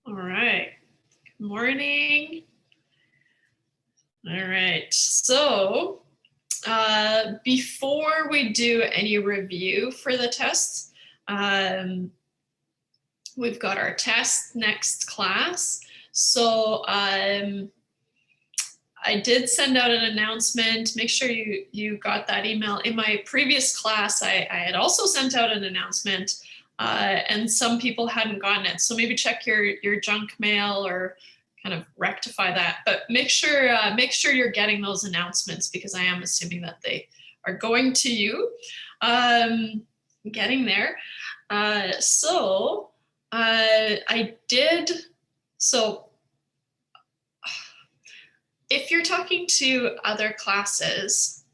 All right. Good morning. All right. So before we do any review for the tests, we've got our test next class. So I did send out an announcement. Make sure you got that email. In my previous class, I had also sent out an announcement, and some people hadn't gotten it. So maybe check your junk mail or kind of rectify that. But make sure you're getting those announcements, because I am assuming that they are going to you. Getting there. So I did. So if you're talking to other classes,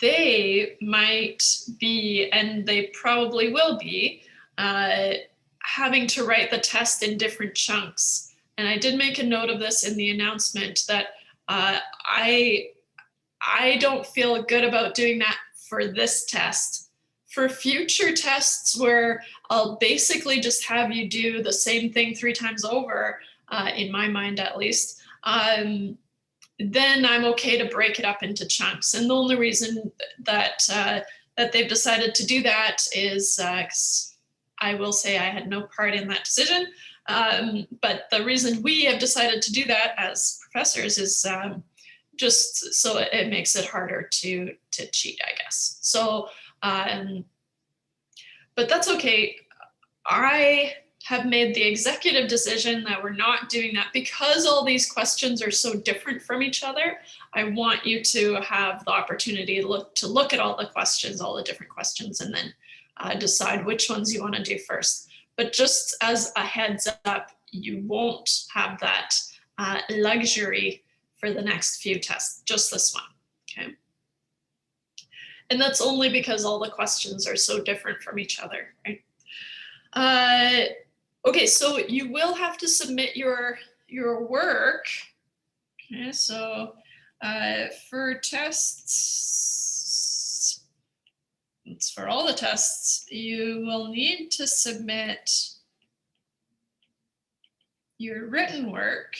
they might be, and they probably will be, having to write the test in different chunks. And I did make a note of this in the announcement that I don't feel good about doing that for this test. For future tests where I'll basically just have you do the same thing 3 times over, in my mind at least, then I'm okay to break it up into chunks. And the only reason that that they've decided to do that is, I will say I had no part in that decision, but the reason we have decided to do that as professors is just so it makes it harder to cheat, I guess. So, but that's okay. I have made the executive decision that we're not doing that because all these questions are so different from each other. I want you to have the opportunity to look at all the questions, all the different questions, and then decide which ones you want to do first. But just as a heads up, you won't have that luxury for the next few tests, just this one, okay? And that's only because all the questions are so different from each other, right? Okay, so you will have to submit your work. Okay, so for tests, it's for all the tests, you will need to submit your written work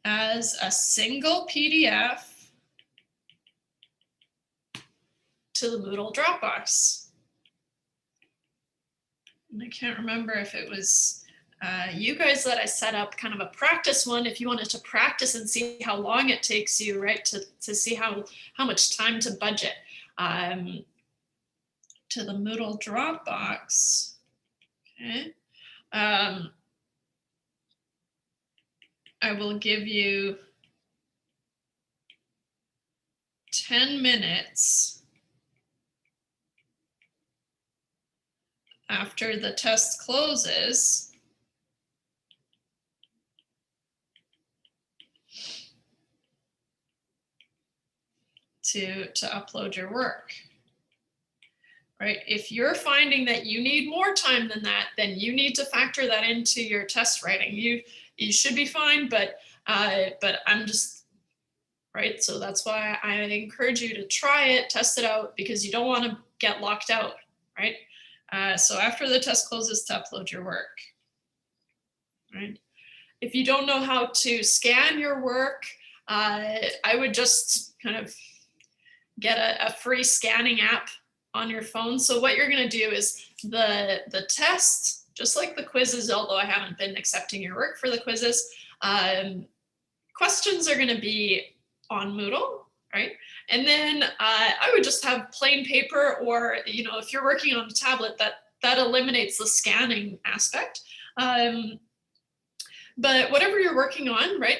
as a single PDF to the Moodle Dropbox. And I can't remember if it was you guys that I set up kind of a practice one, if you wanted to practice and see how long it takes you, right, to see how much time to budget to the Moodle Dropbox. Okay. I will give you 10 minutes after the test closes to upload your work. Right? If you're finding that you need more time than that, then you need to factor that into your test writing. You should be fine, but I'm just, right? So that's why I encourage you to try it, test it out, because you don't want to get locked out, right? So after the test closes, to upload your work, right? If you don't know how to scan your work, I would just kind of get a free scanning app on your phone. So what you're going to do is the test, just like the quizzes, although I haven't been accepting your work for the quizzes, questions are going to be on Moodle, right? And then I would just have plain paper, or if you're working on a tablet, that eliminates the scanning aspect. But whatever you're working on, right?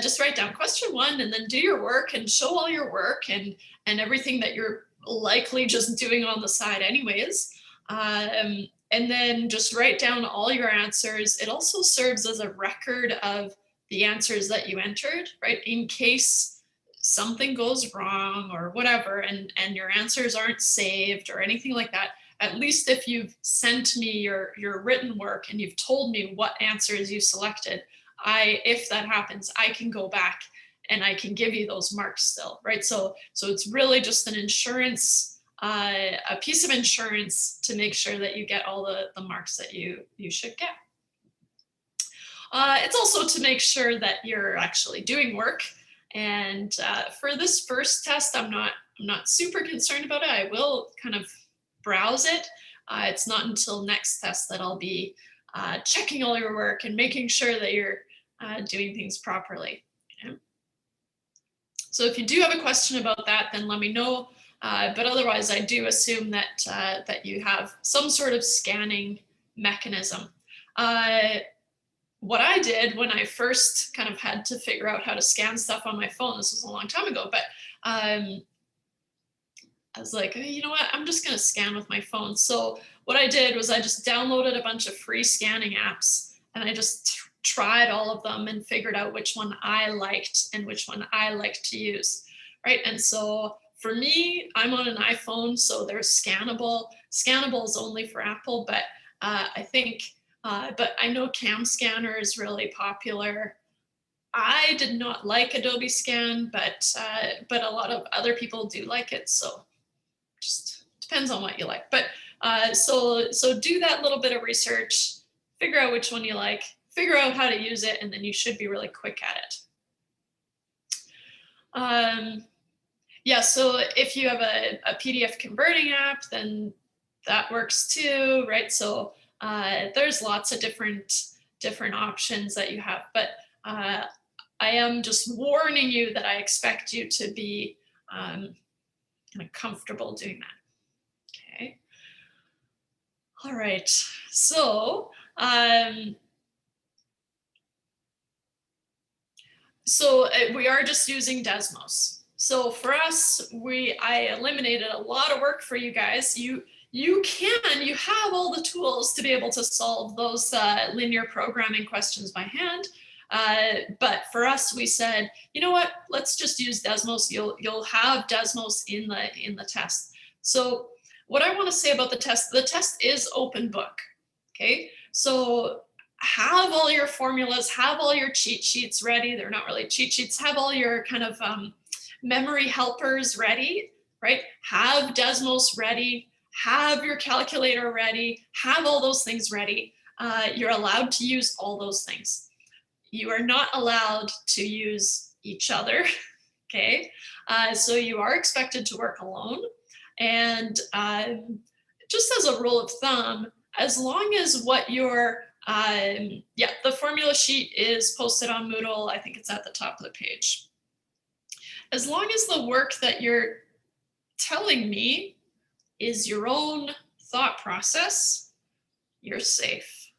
Just write down question 1 and then do your work and show all your work and everything that you're likely just doing on the side anyways. And then just write down all your answers. It also serves as a record of the answers that you entered, right? In case something goes wrong or whatever, and your answers aren't saved or anything like that. At least if you've sent me your written work and you've told me what answers you selected, if that happens, I can go back and I can give you those marks still, right? So it's really just an insurance a piece of insurance to make sure that you get all the marks that you should get. It's also to make sure that you're actually doing work. And for this first test, I'm not super concerned about it. I will kind of browse it. It's not until next test that I'll be checking all your work and making sure that you're doing things properly. Okay? So if you do have a question about that, then let me know. But otherwise, I do assume that that you have some sort of scanning mechanism. What I did when I first kind of had to figure out how to scan stuff on my phone, this was a long time ago, but I was like, hey, you know what, I'm just going to scan with my phone. So what I did was I just downloaded a bunch of free scanning apps, and I just tried all of them and figured out which one I liked and which one I liked to use, right? And so for me, I'm on an iPhone, so there's Scannable. Scannable is only for Apple, but I think, but I know Cam Scanner is really popular. I did not like Adobe Scan, but a lot of other people do like it. So just depends on what you like. But so do that little bit of research, figure out which one you like, figure out how to use it, and then you should be really quick at it. Yeah, so if you have a PDF converting app, then that works too, right? So there's lots of different options that you have, but I am just warning you that I expect you to be kind of comfortable doing that. Okay. All right. So we are just using Desmos. So for us, I eliminated a lot of work for you guys. You have all the tools to be able to solve those linear programming questions by hand. But for us, we said, you know what? Let's just use Desmos. You'll have Desmos in the test. So what I want to say about the test is open book. Okay, so have all your formulas, have all your cheat sheets ready. They're not really cheat sheets. Have all your kind of memory helpers ready, right? Have Desmos ready. Have your calculator ready. Have all those things ready. You're allowed to use all those things. You are not allowed to use each other, okay? So you are expected to work alone. And just as a rule of thumb, as long as what your, the formula sheet is posted on Moodle, I think it's at the top of the page. As long as the work that you're telling me is your own thought process, you're safe,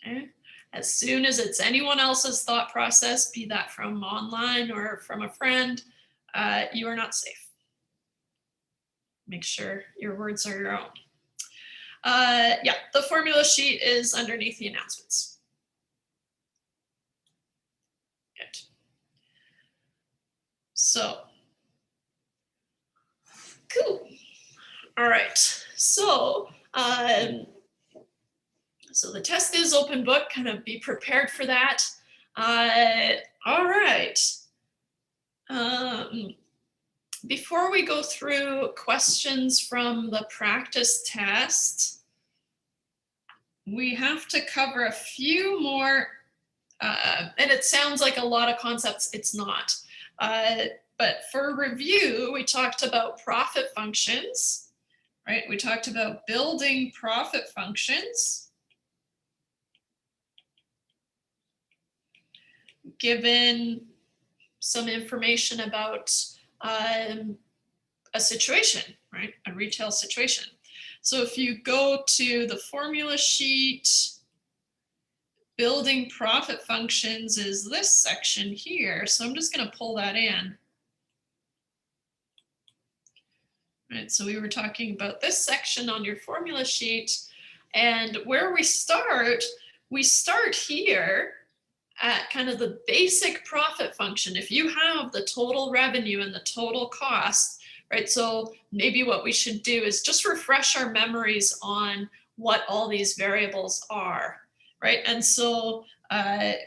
okay? As soon as it's anyone else's thought process, be that from online or from a friend, you are not safe. Make sure your words are your own. The formula sheet is underneath the announcements. Good. So, cool. All right. So, so the test is open book. Kind of be prepared for that. All right. Before we go through questions from the practice test, we have to cover a few more, and it sounds like a lot of concepts, it's not. But for review, we talked about profit functions, right? We talked about building profit functions, given some information about a situation, right? A retail situation. So if you go to the formula sheet, building profit functions is this section here. So I'm just going to pull that in. Right, so we were talking about this section on your formula sheet, and where we start here at kind of the basic profit function. If you have the total revenue and the total cost, right? So maybe what we should do is just refresh our memories on what all these variables are, right? And so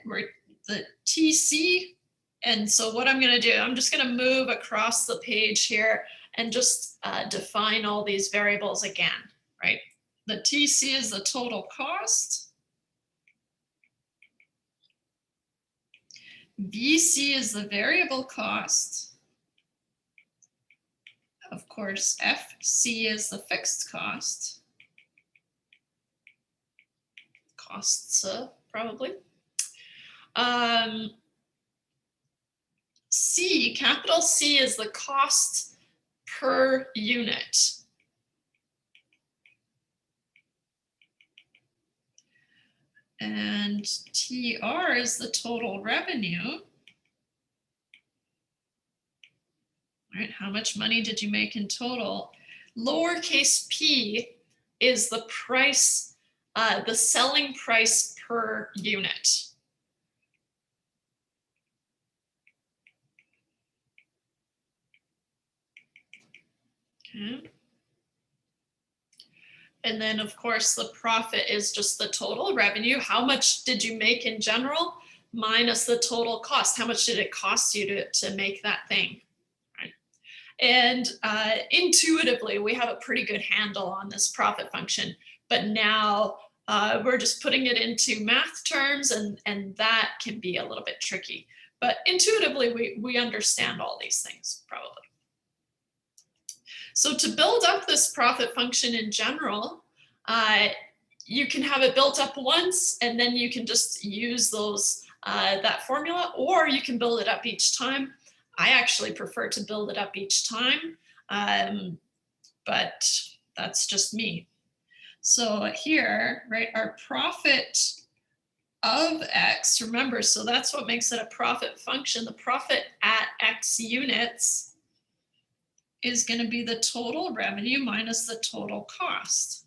we're the TC. And so what I'm going to do, I'm just going to move across the page here. and just define all these variables again, right? The TC is the total cost. VC is the variable cost. Of course, FC is the fixed cost. Costs, probably. C, capital C is the cost per unit. And TR is the total revenue. Right, how much money did you make in total? Lowercase p is the price, the selling price per unit. Okay. And then, of course, the profit is just the total revenue. How much did you make in general minus the total cost? How much did it cost you to make that thing? Right? And intuitively, we have a pretty good handle on this profit function. But now we're just putting it into math terms, and that can be a little bit tricky. But intuitively, we understand all these things, probably. So to build up this profit function in general, you can have it built up once, and then you can just use those that formula, or you can build it up each time. I actually prefer to build it up each time, but that's just me. So here, right, our profit of X, remember, so that's what makes it a profit function. The profit at X units is going to be the total revenue minus the total cost.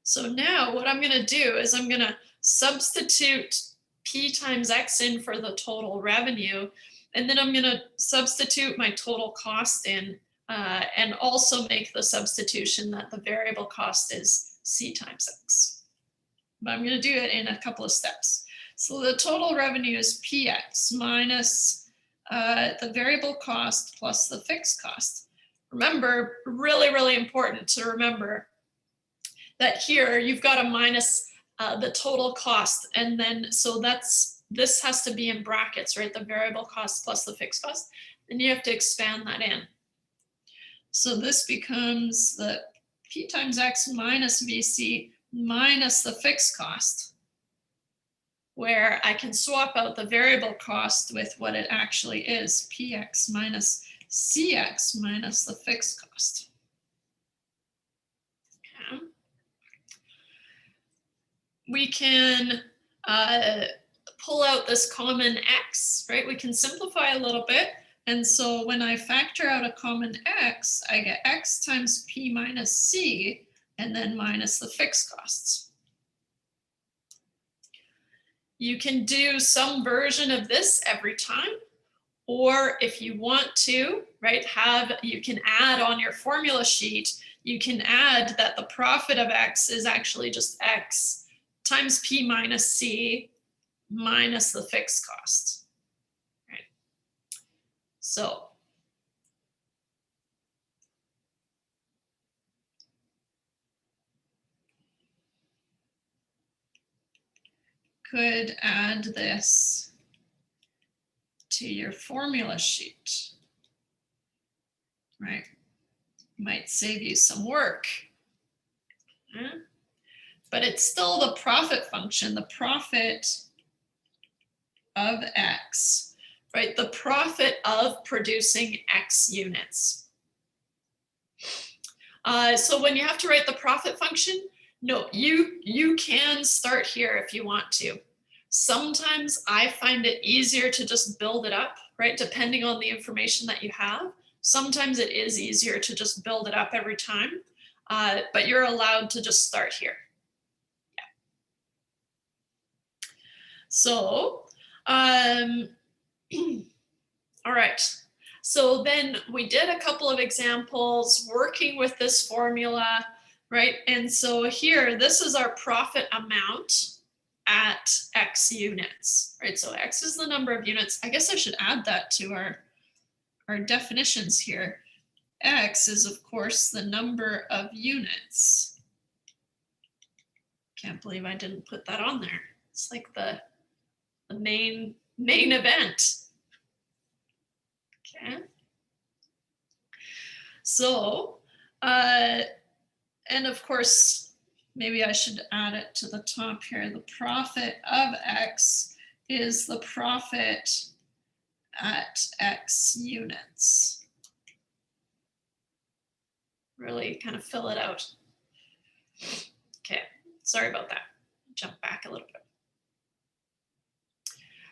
So now what I'm going to do is I'm going to substitute P times X in for the total revenue, and then I'm going to substitute my total cost in and also make the substitution that the variable cost is C times X. But I'm going to do it in a couple of steps. So the total revenue is PX minus the variable cost plus the fixed cost. Remember, really, really important to remember that here you've got a minus the total cost, and then so this has to be in brackets, right? The variable cost plus the fixed cost, and you have to expand that in. So this becomes the P times X minus VC minus the fixed cost, where I can swap out the variable cost with what it actually is, PX minus CX minus the fixed cost. Okay. We can pull out this common X, right? We can simplify a little bit. And so when I factor out a common X, I get X times P minus C, and then minus the fixed costs. You can do some version of this every time, or if you want to, right, you can add on your formula sheet, you can add that the profit of X is actually just X times P minus C minus the fixed cost, right? So could add this to your formula sheet, right? Might save you some work. Yeah. But it's still the profit function, the profit of X, right? The profit of producing X units. So when you have to write the profit function, no, you can start here if you want to. Sometimes I find it easier to just build it up, right? Depending on the information that you have. Sometimes it is easier to just build it up every time, but you're allowed to just start here. Yeah. So, all right. So then we did a couple of examples working with this formula, right? And so here, this is our profit amount at X units, right? So X is the number of units. I guess I should add that to our definitions here. X is, of course, the number of units. Can't believe I didn't put that on there. It's like the main event. Okay. So, and of course, maybe I should add it to the top here. The profit of X is the profit at X units. Really kind of fill it out. Okay, sorry about that. Jump back a little bit.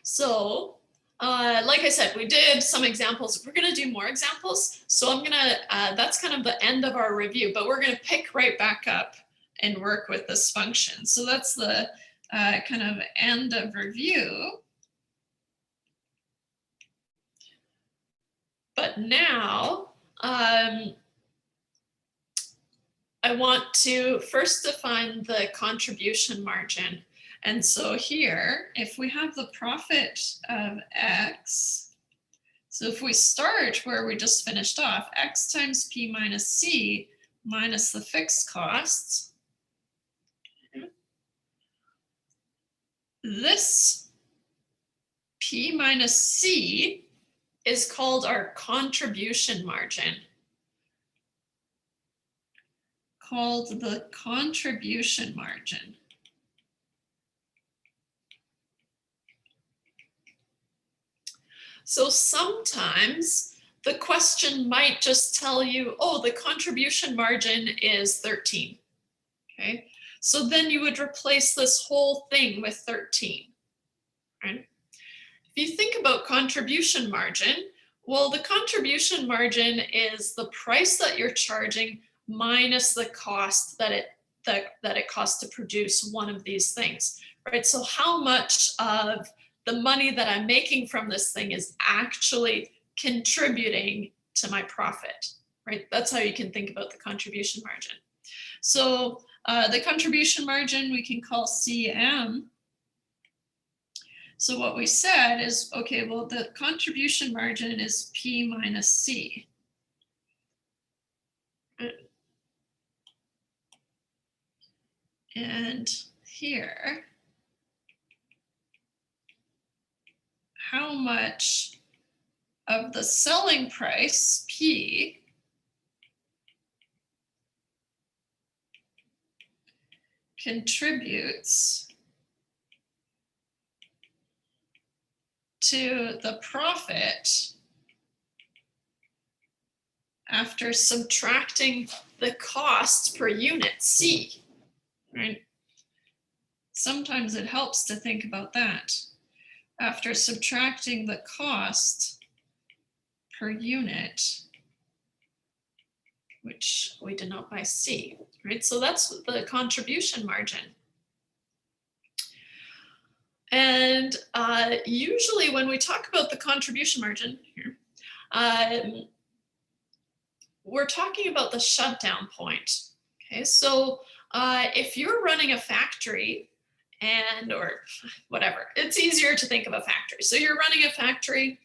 So, like I said, we did some examples. We're going to do more examples. So I'm going to, that's kind of the end of our review, but we're going to pick right back up and work with this function. So that's the kind of end of review. But now, I want to first define the contribution margin. And so here, if we have the profit of X, so if we start where we just finished off, X times P minus C minus the fixed costs, this P minus C is called our contribution margin. Called the contribution margin. So sometimes the question might just tell you, oh, the contribution margin is 13. Okay, so then you would replace this whole thing with 13. Right? If you think about contribution margin, well, the contribution margin is the price that you're charging minus the cost that it costs to produce one of these things, right? So how much of the money that I'm making from this thing is actually contributing to my profit, right? That's how you can think about the contribution margin. So the contribution margin we can call CM. So what we said is, okay, well, the contribution margin is P minus C. And here, how much of the selling price, P, contributes to the profit after subtracting the cost per unit, C. Right? Sometimes it helps to think about that. After subtracting the cost per unit, which we denote by C, right? So that's the contribution margin. And usually when we talk about the contribution margin here, we're talking about the shutdown point. Okay, so if you're running a factory or whatever, it's easier to think of a factory. So you're running a factory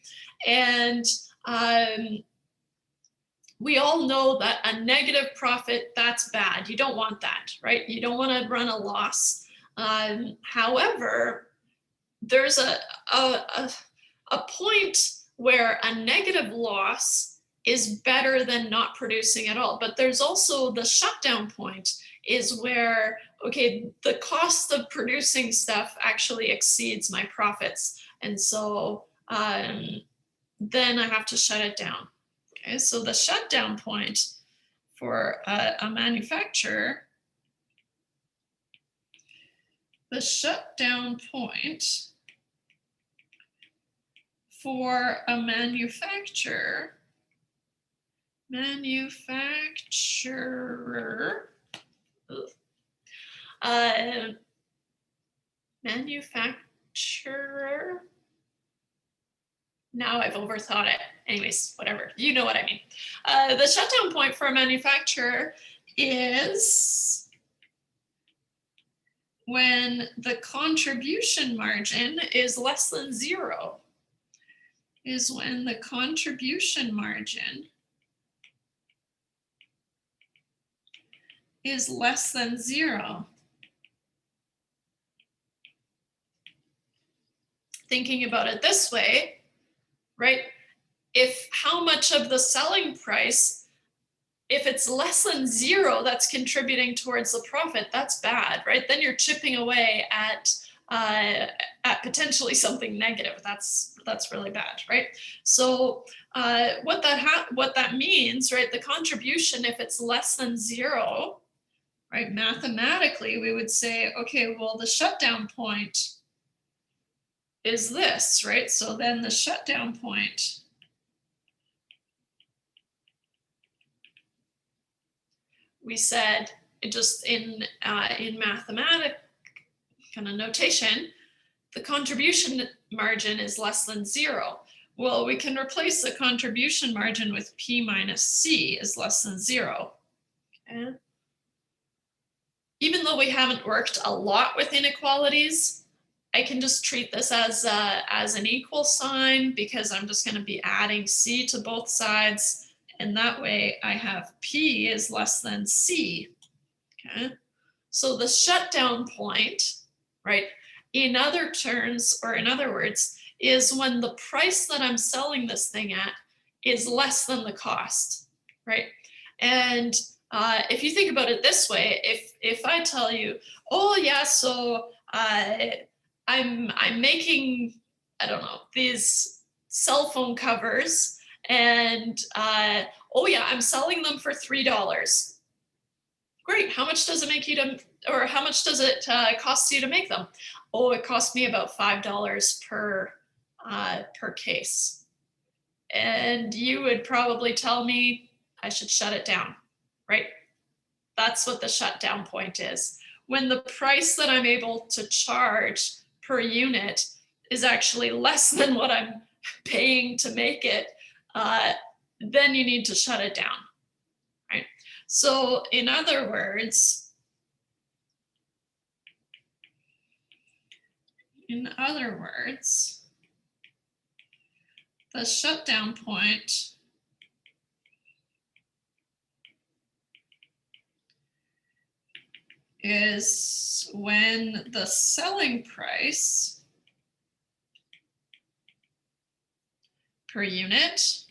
and we all know that a negative profit, that's bad. You don't want that, right? You don't want to run a loss. However, there's a point where a negative loss is better than not producing at all. But there's also the shutdown point is where, okay, the cost of producing stuff actually exceeds my profits. And so then I have to shut it down. Okay, so the shutdown point for a manufacturer, the shutdown point for a manufacturer, manufacturer, now I've overthought it. Anyways, whatever, you know what I mean. The shutdown point for a manufacturer is when the contribution margin is less than 0. Is when the contribution margin is less than 0. Thinking about it this way, right? If how much of the selling price, if it's less than 0 that's contributing towards the profit, that's bad, right? Then you're chipping away at potentially something negative. That's really bad, right? So what that means, right? The contribution, if it's less than 0, right? Mathematically, we would say, okay, well, the shutdown point is this, right? So then the shutdown point we said it just in mathematic kind of notation, the contribution margin is less than 0. Well, we can replace the contribution margin with P minus C is less than 0. Okay. Even though we haven't worked a lot with inequalities, I can just treat this as an equal sign because I'm just going to be adding C to both sides. And that way I have P is less than C. Okay. So the shutdown point, right, in other terms, or in other words, is when the price that I'm selling this thing at is less than the cost, right? And if you think about it this way, if I tell you, oh yeah, so I'm making, I don't know, these cell phone covers, and oh yeah, I'm selling them for $3. Great. How much does it make you to, or how much does it cost you to make them? Oh, it cost me about $5 per case. And you would probably tell me I should shut it down, right? That's what the shutdown point is. When the price that I'm able to charge per unit is actually less than what I'm paying to make it, then you need to shut it down, right? So in other words, the shutdown point is when the selling price per unit,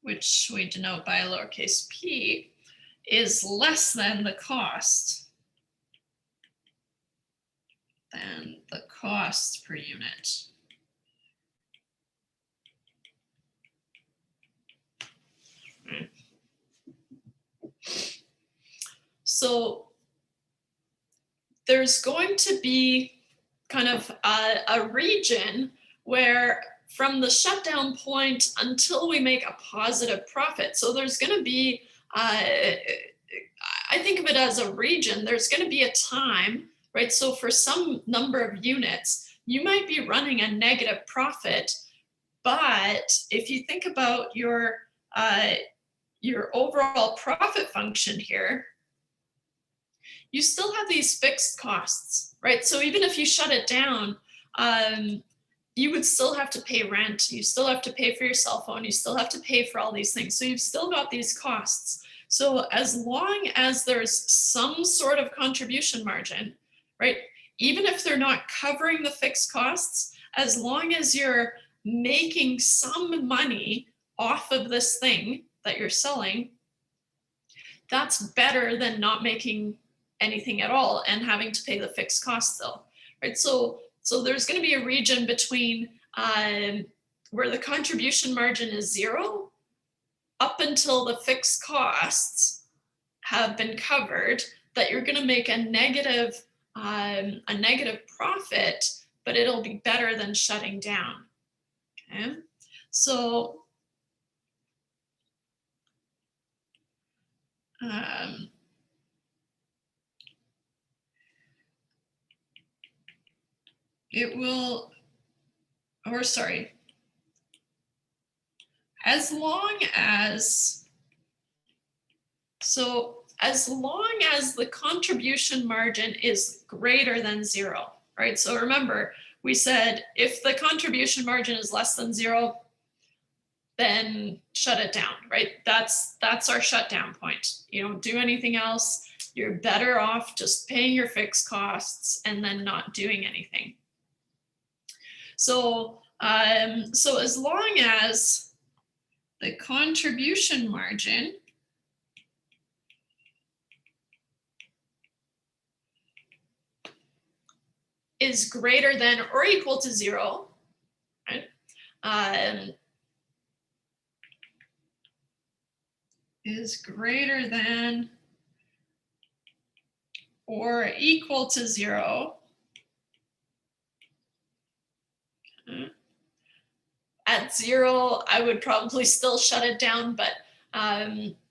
which we denote by lowercase p, is less than the cost per unit. So there's going to be kind of a region where from the shutdown point until we make a positive profit. So there's going to be, I think of it as a region, there's going to be a time, right? So for some number of units, you might be running a negative profit, but if you think about your overall profit function here, you still have these fixed costs, right? So even if you shut it down, you would still have to pay rent, you still have to pay for your cell phone, you still have to pay for all these things. So you've still got these costs. So as long as there's some sort of contribution margin, right? Even if they're not covering the fixed costs, as long as you're making some money off of this thing that you're selling, that's better than not making anything at all and having to pay the fixed costs though, right? So there's going to be a region between where the contribution margin is 0 up until the fixed costs have been covered, that you're going to make a negative profit, but it'll be better than shutting down. Okay, so it will, or sorry, as long as the contribution margin is greater than 0, right? So remember, we said if the contribution margin is less than 0, then shut it down, right? That's our shutdown point. You don't do anything else. You're better off just paying your fixed costs and then not doing anything. So, so as long as the contribution margin is greater than or equal to 0, right? Is greater than or equal to 0. Okay. At 0, I would probably still shut it down, but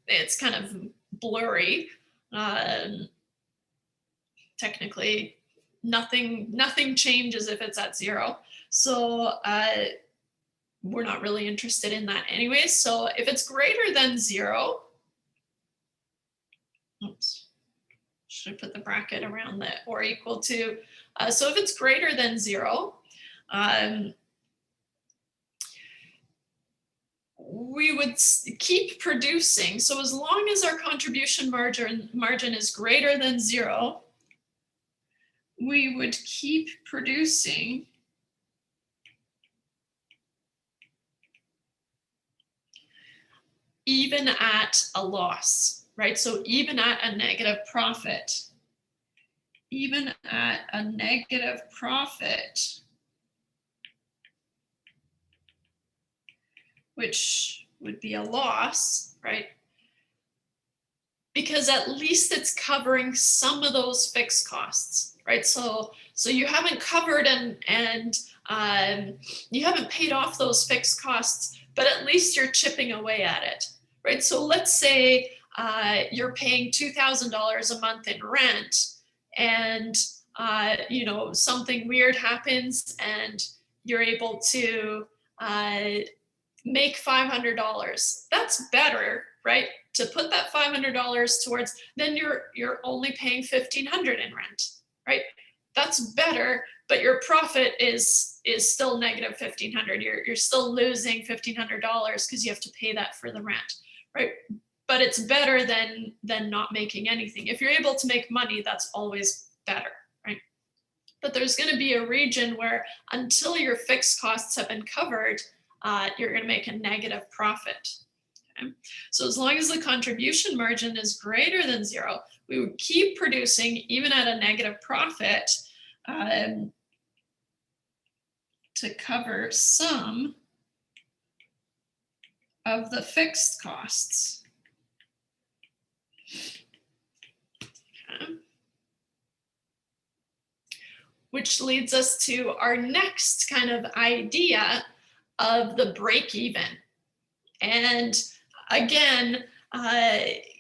it's kind of blurry. Technically, nothing changes if it's at 0. So we're not really interested in that anyway. So if it's greater than 0, oops, should I put the bracket around that or equal to? So if it's greater than 0, we would keep producing. So as long as our contribution margin is greater than 0, we would keep producing even at a loss, right? So even at a negative profit, even at a negative profit, which would be a loss, right? Because at least it's covering some of those fixed costs, right? So you haven't covered and you haven't paid off those fixed costs, but at least you're chipping away at it, right? So let's say you're paying $2,000 a month in rent, and you know, something weird happens, and you're able to make $500. That's better, right? To put that $500 towards, then you're only paying $1,500 in rent, right? That's better, but your profit is still negative $1,500. You're still losing $1,500 because you have to pay that for the rent, right? But it's better than not making anything. If you're able to make money, that's always better, right? But there's going to be a region where until your fixed costs have been covered, you're going to make a negative profit. Okay? So as long as the contribution margin is greater than 0, we would keep producing even at a negative profit to cover some of the fixed costs. Okay. Which leads us to our next kind of idea of the break even. And again,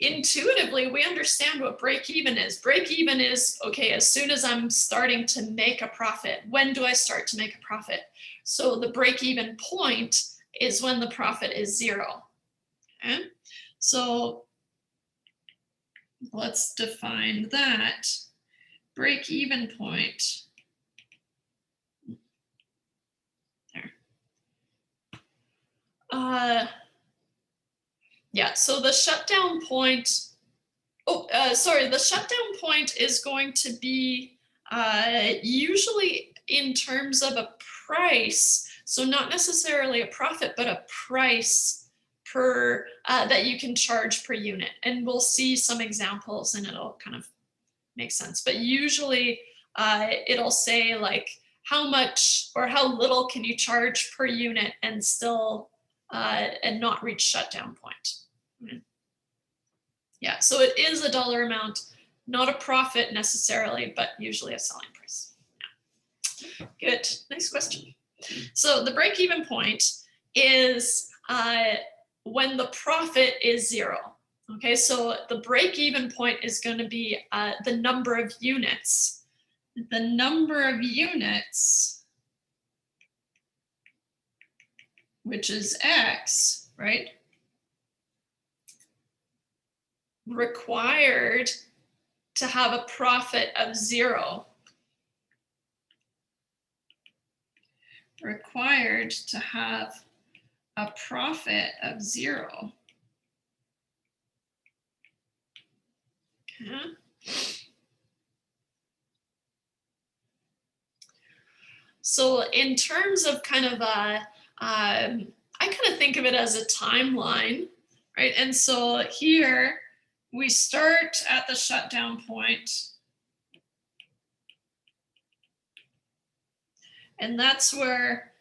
intuitively, we understand what break even is. Break even is, okay, as soon as I'm starting to make a profit. When do I start to make a profit? So the break even point is when the profit is 0. Okay? So let's define that. Break even point. Yeah, so the shutdown point, the shutdown point is going to be usually in terms of a price. So not necessarily a profit, but a price per that you can charge per unit. And we'll see some examples and it'll kind of make sense. But usually it'll say like how much or how little can you charge per unit and still and not reach shutdown point. Yeah, so it is a dollar amount, not a profit necessarily, but usually a selling price. Yeah. Good, nice question. So the break-even point is when the profit is 0. Okay, so the break-even point is going to be the number of units. The number of units, which is X, right? Required to have a profit of 0. Required to have a profit of 0. Okay. So in terms of kind of I kind of think of it as a timeline, right? And so here we start at the shutdown point, and that's where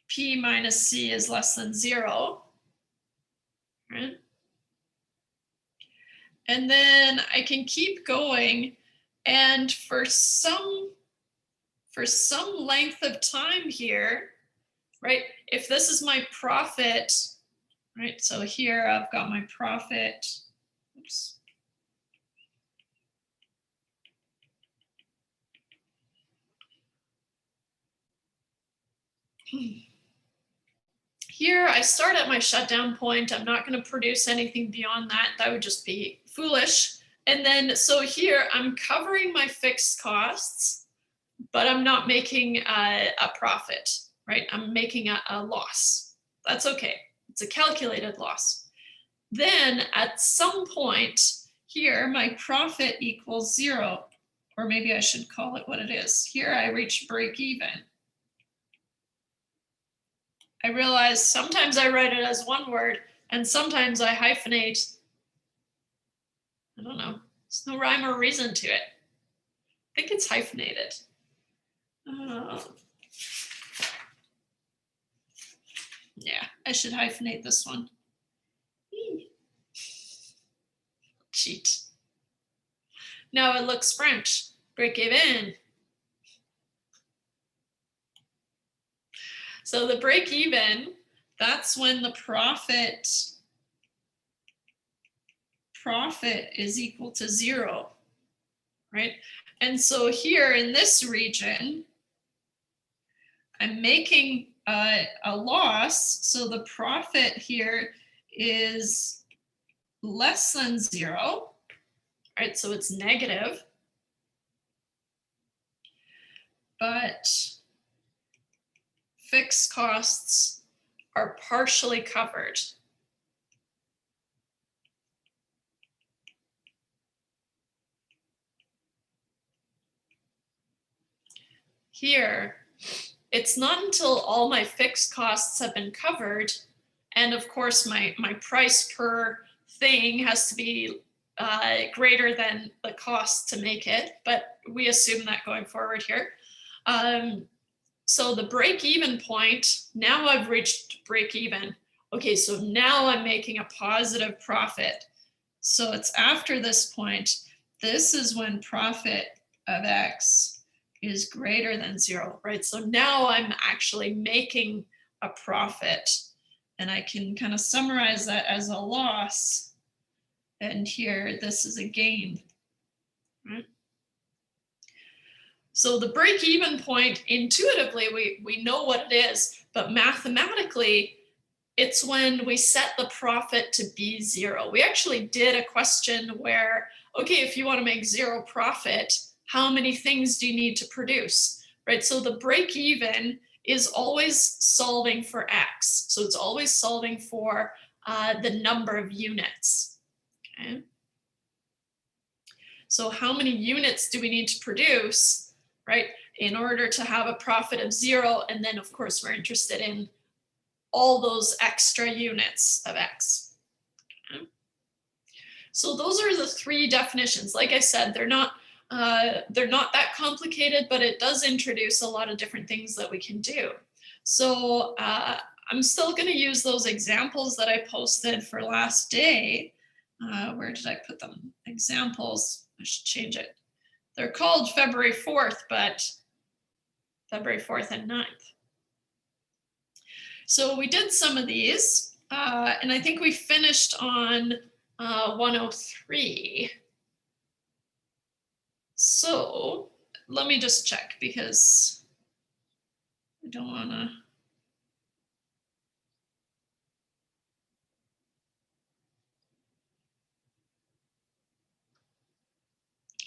P minus C is less than 0, right? And then I can keep going, and for some length of time here, right? If this is my profit, right? So here I've got my profit. Oops. Here I start at my shutdown point. I'm not going to produce anything beyond that. That would just be foolish. And then, so here I'm covering my fixed costs, but I'm not making a profit, right? I'm making a loss. That's okay. It's a calculated loss. Then at some point here, my profit equals 0, or maybe I should call it what it is. Here I reach break even. I realize sometimes I write it as one word and sometimes I hyphenate. I don't know. There's no rhyme or reason to it. I think it's hyphenated. Yeah, I should hyphenate this one. Cheat. Now it looks French. Break even. So the break even, that's when the profit is equal to 0, right? And so here in this region, I'm making a loss. So the profit here is less than 0, right? So it's negative. But fixed costs are partially covered. Here, it's not until all my fixed costs have been covered, and of course my price per thing has to be greater than the cost to make it, but we assume that going forward here. So the break-even point, now I've reached break-even. Okay, so now I'm making a positive profit. So it's after this point. This is when profit of X is greater than 0, right? So now I'm actually making a profit, and I can kind of summarize that as a loss. And here, this is a gain, right? So the break-even point, intuitively, we know what it is, but mathematically, it's when we set the profit to be 0. We actually did a question where, okay, if you want to make 0 profit, how many things do you need to produce, right? So the break-even is always solving for X. So it's always solving for the number of units, okay? So how many units do we need to produce, right, in order to have a profit of 0? And then, of course, we're interested in all those extra units of X. Okay. So those are the 3 definitions. Like I said, they're not that complicated, but it does introduce a lot of different things that we can do. So I'm still going to use those examples that I posted for last day. Where did I put them? Examples. I should change it. They're called February 4th, but February 4th and 9th. So we did some of these, and I think we finished on 103. So let me just check, because I don't want to.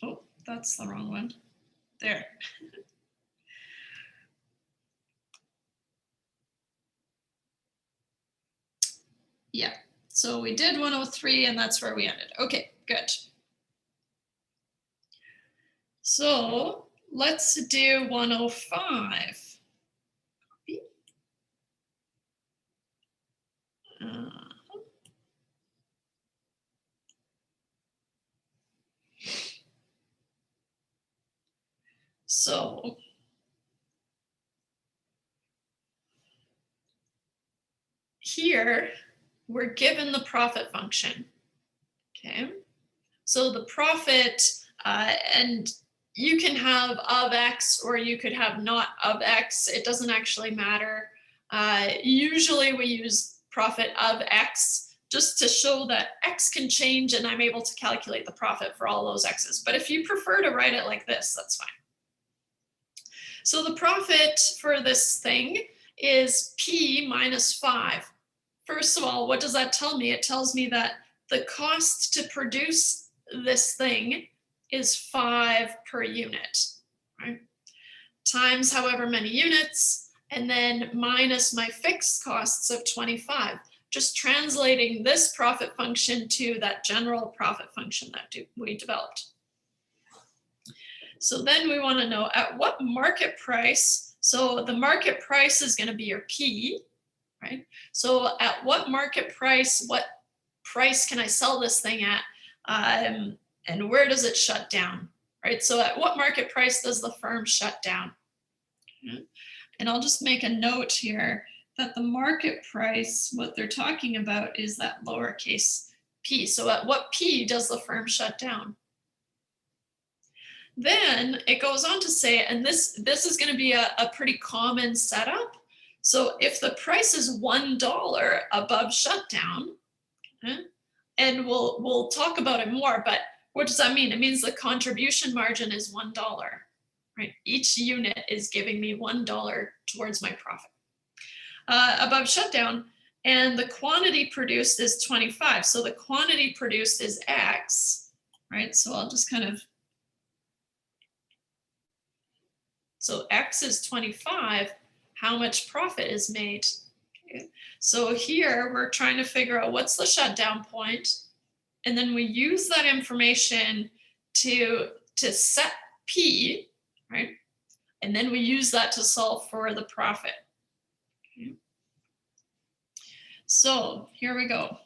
Oh, that's the wrong one. There. Yeah, so we did 103 and that's where we ended. Okay, good. So let's do 105. So here we're given the profit function. Okay, so the profit, and you can have of X or you could have not of X. It doesn't actually matter. Usually we use profit of X just to show that X can change and I'm able to calculate the profit for all those X's. But if you prefer to write it like this, that's fine. So the profit for this thing is P minus 5. First of all, what does that tell me? It tells me that the cost to produce this thing is 5 per unit, right? Times however many units, and then minus my fixed costs of 25. Just translating this profit function to that general profit function that we developed. So then we want to know at what market price. So the market price is going to be your P, right? So at what market price, what price can I sell this thing at? And where does it shut down, right? So at what market price does the firm shut down? And I'll just make a note here that the market price, what they're talking about is that lowercase p. So at what P does the firm shut down? Then it goes on to say, and this is going to be a pretty common setup. So if the price is $1 above shutdown, and we'll talk about it more, but what does that mean? It means the contribution margin is $1, right? Each unit is giving me $1 towards my profit. Above shutdown, and the quantity produced is 25. So the quantity produced is X, right? So I'll just kind of, so X is 25, how much profit is made? Okay. So here we're trying to figure out what's the shutdown point, and then we use that information to set P, right? And then we use that to solve for the profit. Okay. So here we go.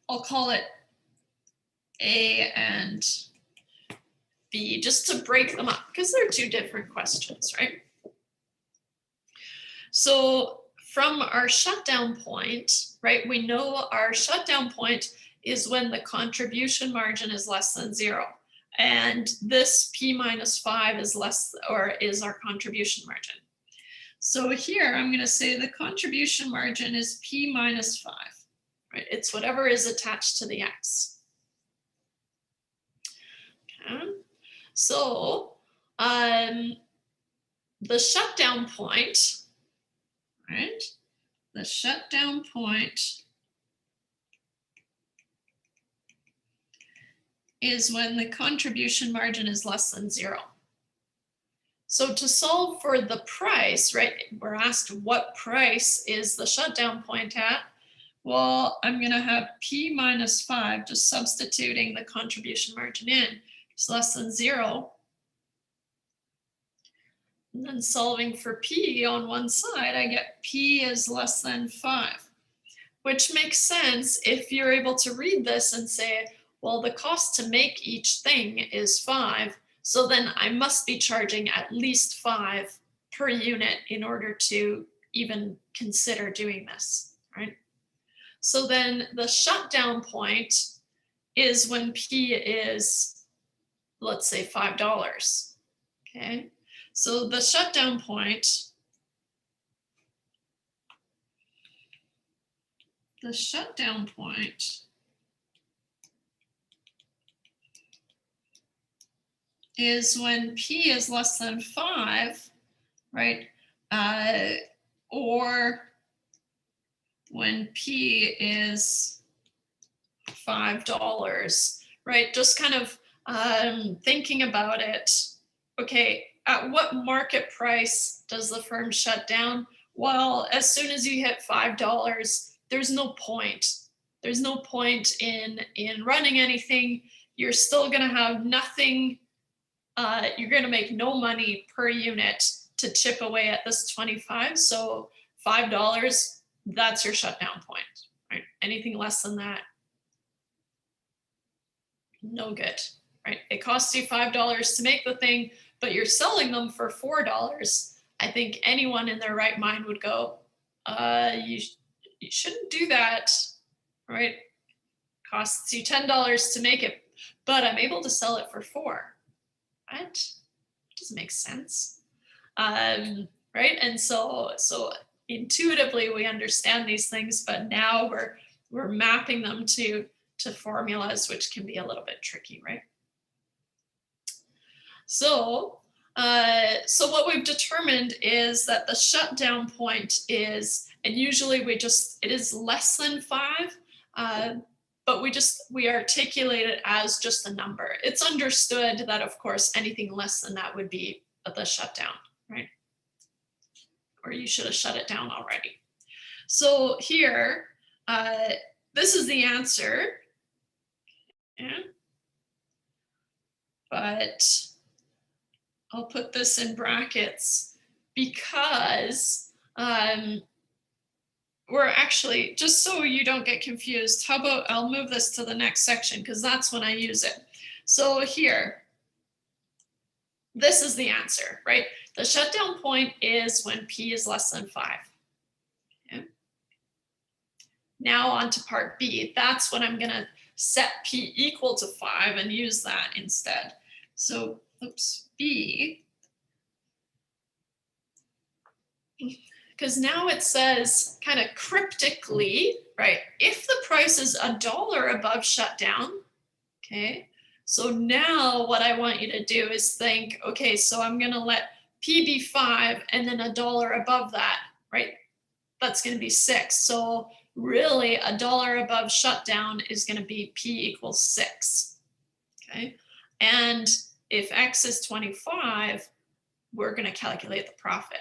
I'll call it A and B just to break them up because they're two different questions, right? So from our shutdown point, right, we know our shutdown point is when the contribution margin is less than 0. And this P minus 5 is less, or is our contribution margin. So here I'm going to say the contribution margin is P minus 5, right? It's whatever is attached to the X. Okay. So the shutdown point, right? The shutdown point is when the contribution margin is less than 0. So to solve for the price, right, we're asked what price is the shutdown point at? Well, I'm going to have P minus 5, just substituting the contribution margin in. It's less than 0. And then solving for P on one side, I get P is less than 5, which makes sense if you're able to read this and say, well, the cost to make each thing is 5. So then I must be charging at least 5 per unit in order to even consider doing this, right? So then the shutdown point is when P is, let's say, $5, okay? So the shutdown point, is when P is less than 5, right? Or when P is $5, right? Just kind of thinking about it. Okay, at what market price does the firm shut down? Well, as soon as you hit $5, there's no point. There's no point in running anything. You're still going to have nothing. You're going to make no money per unit to chip away at this 25. So $5, that's your shutdown point, right? Anything less than that, no good, right? It costs you $5 to make the thing, but you're selling them for $4. I think anyone in their right mind would go, you shouldn't do that, right? Costs you $10 to make it, but I'm able to sell it for $4. What? Doesn't make sense, right? And so intuitively we understand these things, but now we're mapping them to formulas, which can be a little bit tricky, right? So what we've determined is that the shutdown point is, and usually it is less than 5, but we articulate it as just a number. It's understood that, of course, anything less than that would be the shutdown, right? Or you should have shut it down already. So here, this is the answer. Yeah. But I'll put this in brackets because we're actually, just so you don't get confused, how about I'll move this to the next section because that's when I use it. So here, this is the answer, right? The shutdown point is when P is less than 5. Okay. Now on to part B. That's when I'm gonna set P equal to 5 and use that instead. So, oops, B, because now it says kind of cryptically, right? If the price is $1 above shutdown, okay? So now what I want you to do is think, okay, so I'm gonna let P be 5 and then $1 above that, right? That's gonna be 6. So really $1 above shutdown is gonna be P equals 6, okay? And if X is 25, we're gonna calculate the profit.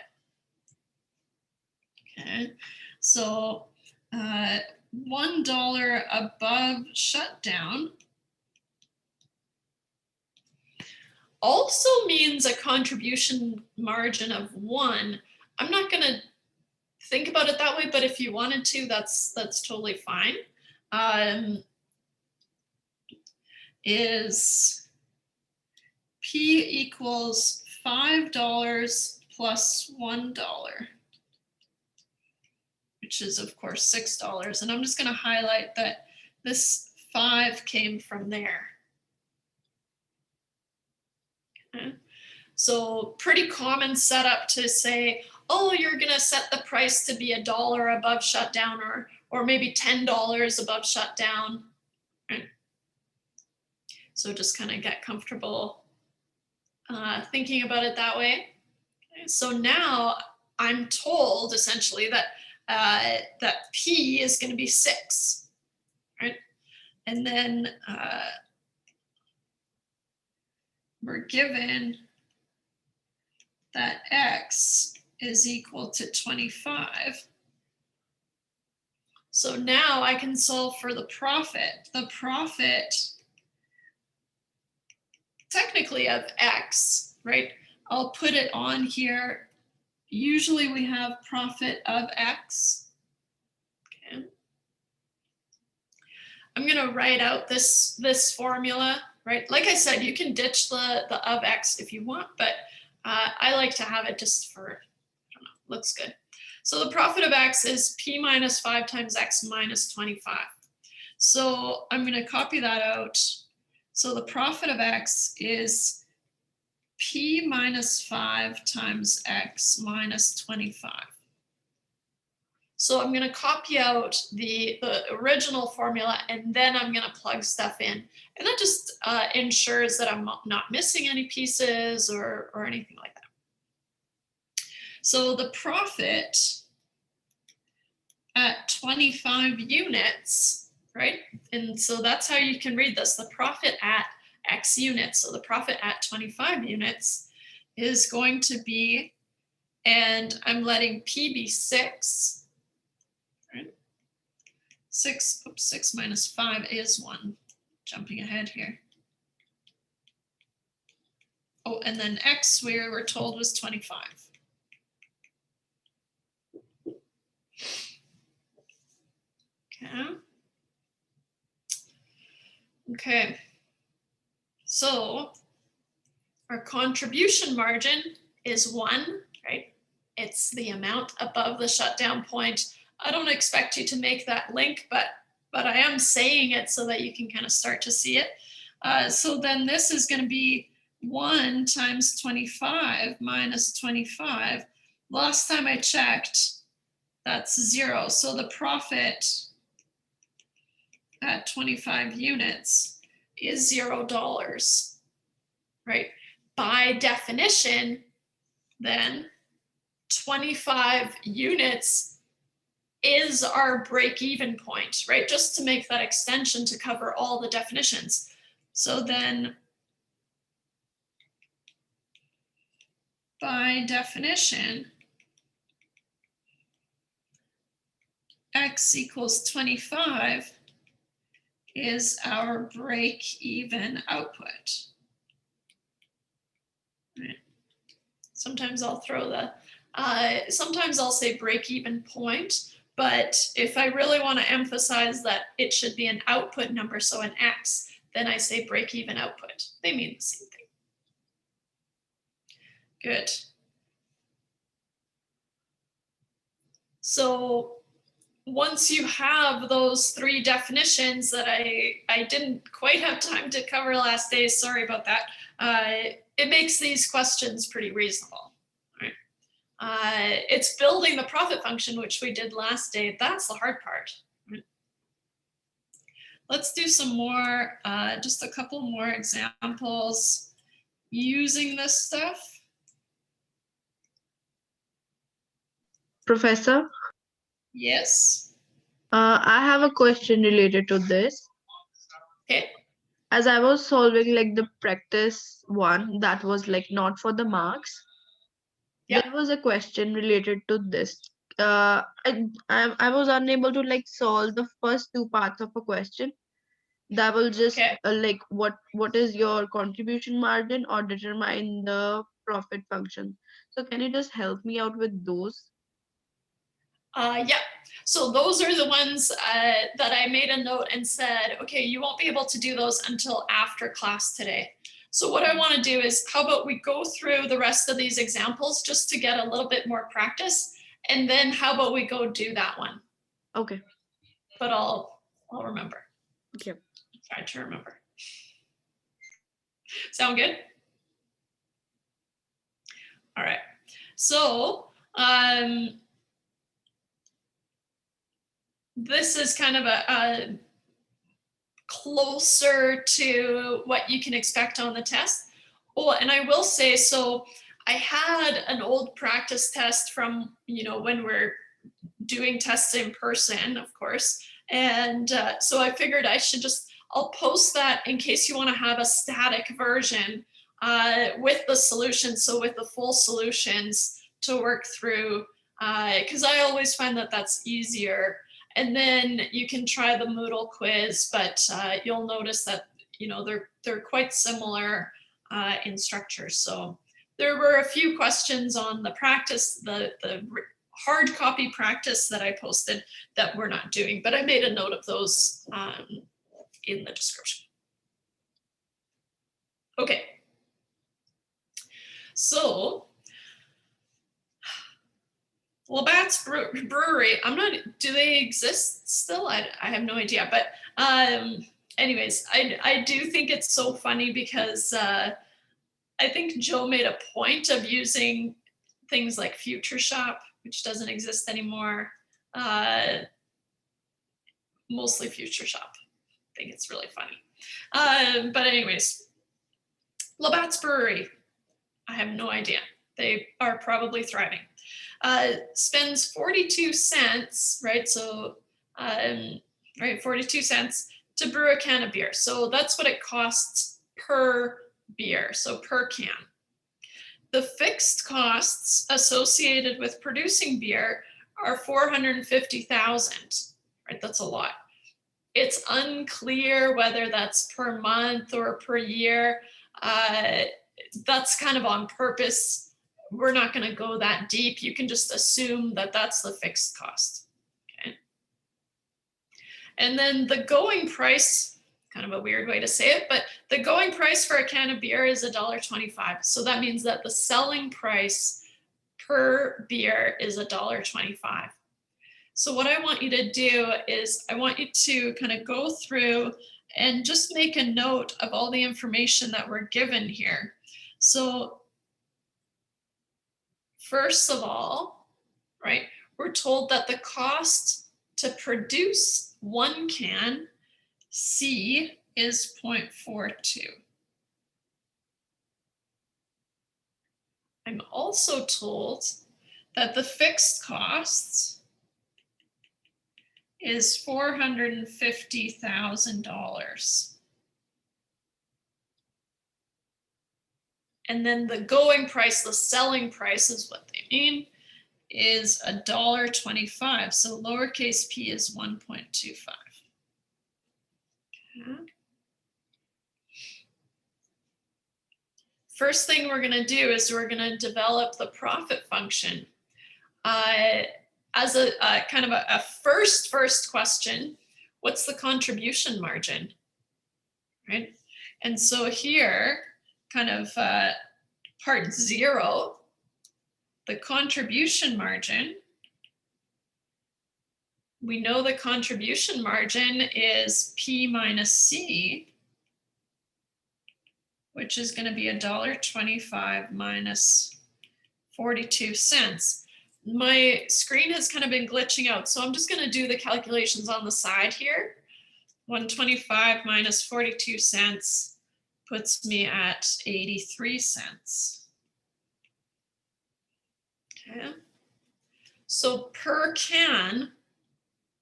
Okay, so $1 above shutdown also means a contribution margin of 1. I'm not going to think about it that way, but if you wanted to, that's totally fine. Is P equals $5 plus $1, which is of course $6. And I'm just going to highlight that this 5 came from there. Okay. So pretty common setup to say, oh, you're going to set the price to be $1 above shutdown, or maybe $10 above shutdown. Right. So just kind of get comfortable thinking about it that way. Okay. So now I'm told essentially that that P is going to be 6, right? And then we're given that X is equal to 25. So now I can solve for the profit. The profit technically of X, right? I'll put it on here. Usually we have profit of X. Okay. I'm going to write out this formula, right? Like I said, you can ditch the of X if you want, but I like to have it just for, I don't know, looks good. So the profit of X is P minus 5 times X minus 25. So I'm going to copy that out. So the profit of X is P minus 5 times X minus 25. So I'm going to copy out the original formula, and then I'm going to plug stuff in. And that just ensures that I'm not missing any pieces or anything like that. So the profit at 25 units, right? And so that's how you can read this. The profit at X units, so the profit at 25 units is going to be, and I'm letting P be 6, right? 6 minus 5 is 1. Jumping ahead here. Oh, and then X we were told was 25. Okay. Okay. So our contribution margin is 1, right? It's the amount above the shutdown point. I don't expect you to make that link, but I am saying it so that you can kind of start to see it. So then this is going to be 1 times 25 minus 25. Last time I checked, that's 0. So the profit at 25 units is $0, right? By definition, then 25 units is our break-even point, right? Just to make that extension to cover all the definitions. So then, by definition, X equals 25 is our break-even output. Right. Sometimes I'll throw the, sometimes I'll say break-even point, but if I really want to emphasize that it should be an output number, so an X, then I say break-even output. They mean the same thing. Good. So once you have those 3 definitions that I didn't quite have time to cover last day, sorry about that, it makes these questions pretty reasonable. Right? It's building the profit function, which we did last day. That's the hard part. Right? Let's do some more, just a couple more examples using this stuff. Professor? Yes. I have a question related to this. Okay. As I was solving like the practice one that was like not for the marks, Yep. there was a question related to this. I was unable to like solve the first 2 parts of a question. That will just Okay. like what is your contribution margin or determine the profit function. So can you just help me out with those? Yeah, so those are the ones that I made a note and said, okay, you won't be able to do those until after class today. So what I want to do is, how about we go through the rest of these examples just to get a little bit more practice, and then how about we go do that one? Okay. But I'll remember. Okay. Try to remember. Sound good? All right. So this is kind of a closer to what you can expect on the test. Oh, and I will say, so I had an old practice test from, when we're doing tests in person, of course. And so I figured I'll post that in case you want to have a static version with the solutions. So with the full solutions to work through, because I always find that that's easier. And then you can try the Moodle quiz, but you'll notice that they're quite similar in structure. So there were a few questions on the practice, the hard copy practice that I posted that we're not doing, but I made a note of those in the description. Okay. So Labance Brewery, do they exist still? I have no idea, but anyways, I do think it's so funny because I think Joe made a point of using things like Future Shop, which doesn't exist anymore. Mostly Future Shop. I think it's really funny. But anyways, Labatt's Brewery, I have no idea. They are probably thriving. Spends 42 cents, right? So, right, 42 cents to brew a can of beer. So that's what it costs per beer, so per can. the fixed costs associated with producing beer are 450,000, right? That's a lot. It's unclear whether that's per month or per year. That's kind of on purpose. We're not going to go that deep. You can just assume that that's the fixed cost. Okay. And then the going price, kind of a weird way to say it, but the going price for a can of beer is $1.25. So that means that the selling price per beer is $1.25. So what I want you to do is I want you to kind of go through and just make a note of all the information that we're given here. So first of all, right, we're told that the cost to produce one can, C, is 0.42. I'm also told that the fixed costs is $450,000. And then the going price, the selling price is what they mean, is $1.25. So lowercase p is 1.25. Okay. First thing we're going to do is we're going to develop the profit function. As a kind of a first question, what's the contribution margin, right? And so here, kind of part 0, the contribution margin, we know the contribution margin is P minus C, which is going to be $1.25 minus 42 cents. My screen has kind of been glitching out, so I'm just going to do the calculations on the side here. 125 minus 42 cents puts me at 83 cents. Okay. So per can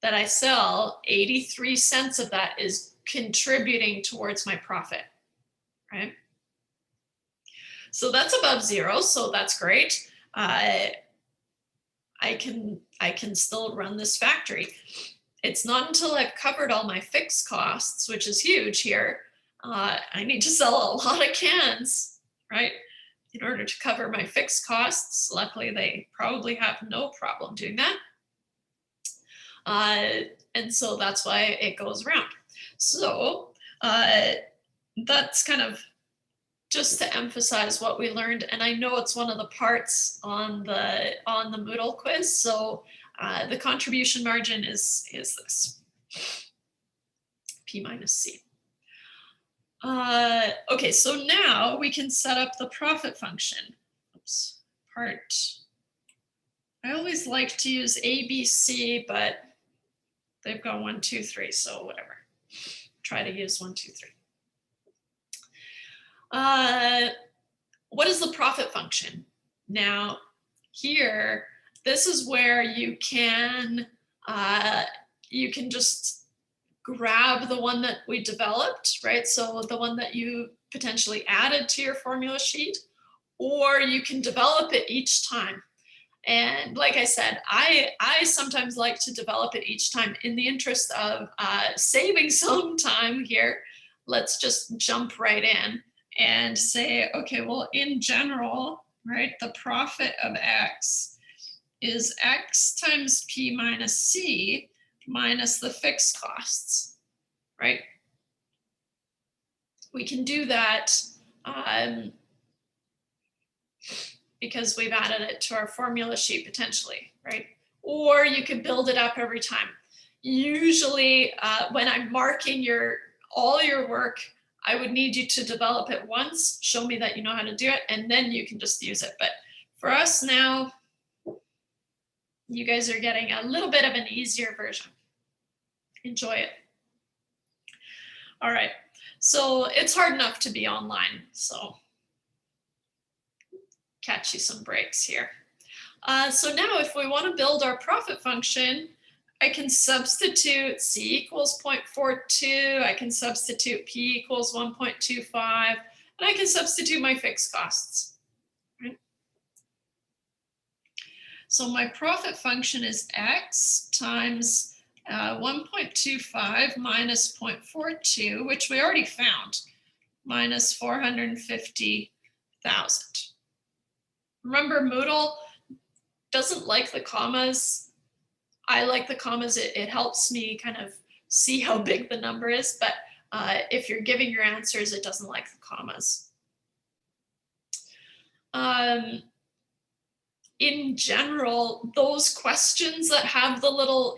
that I sell, 83 cents of that is contributing towards my profit, right? So that's above 0, so that's great. I can still run this factory. It's not until I've covered all my fixed costs, which is huge here. I need to sell a lot of cans, right, in order to cover my fixed costs. Luckily, they probably have no problem doing that. And so that's why it goes around. So that's kind of just to emphasize what we learned. And I know it's one of the parts on the Moodle quiz. So the contribution margin is this, P minus C. Okay, so now we can set up the profit function. Oops, part. I always like to use A, B, C, but they've got 1, 2, 3, so whatever. Try to use 1, 2, 3. What is the profit function? Now, here, this is where you can just grab the one that we developed, right? So the one that you potentially added to your formula sheet, or you can develop it each time. And like I said, I sometimes like to develop it each time in the interest of saving some time here. Let's just jump right in and say, okay, well, in general, right, the profit of X is X times P minus C minus the fixed costs, right? We can do that because we've added it to our formula sheet potentially, right? Or you could build it up every time. Usually when I'm marking all your work, I would need you to develop it once, show me that you know how to do it, and then you can just use it. But for us now, you guys are getting a little bit of an easier version. Enjoy it. All right, so it's hard enough to be online, so catch you some breaks here. So now if we want to build our profit function, I can substitute C equals 0.42, I can substitute P equals 1.25, and I can substitute my fixed costs. Right? So my profit function is X times 1.25 minus 0.42, which we already found, minus 450,000. Remember, Moodle doesn't like the commas. I like the commas. It helps me kind of see how big the number is, but if you're giving your answers, it doesn't like the commas. In general, those questions that have the little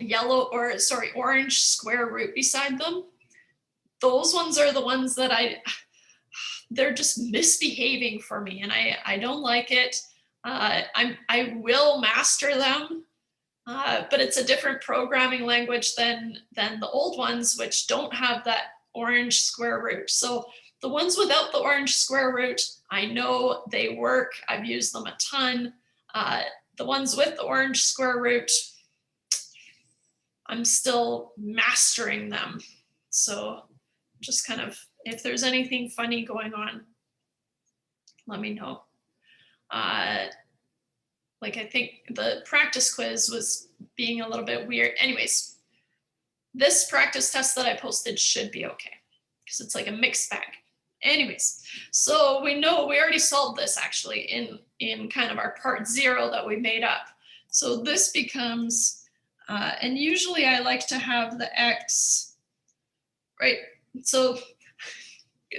orange square root beside them, those ones are the ones that they're just misbehaving for me, and I don't like it. I will master them, but it's a different programming language than the old ones, which don't have that orange square root. So the ones without the orange square root, I know they work. I've used them a ton. The ones with the orange square root, I'm still mastering them. So just kind of, if there's anything funny going on, let me know. Like, I think the practice quiz was being a little bit weird. Anyways, this practice test that I posted should be okay because it's like a mixed bag. Anyways, so we know we already solved this actually in kind of our part 0 that we made up. So this becomes, and usually I like to have the X, right? So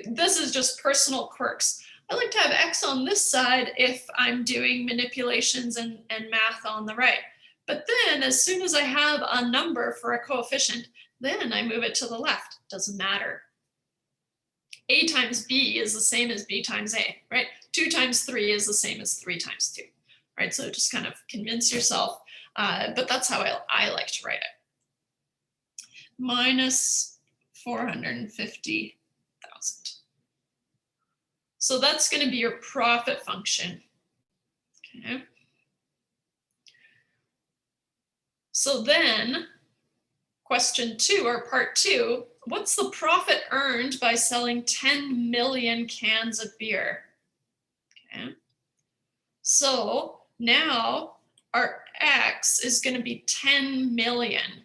this is just personal quirks. I like to have X on this side if I'm doing manipulations and math on the right. But then as soon as I have a number for a coefficient, then I move it to the left. Doesn't matter. A times B is the same as B times A, right? 2 times 3 is the same as 3 times 2, right? So just kind of convince yourself, but that's how I like to write it. Minus 450,000. So that's going to be your profit function. Okay. So then question 2 or part 2, what's the profit earned by selling 10 million cans of beer? Okay. So now our X is going to be 10 million,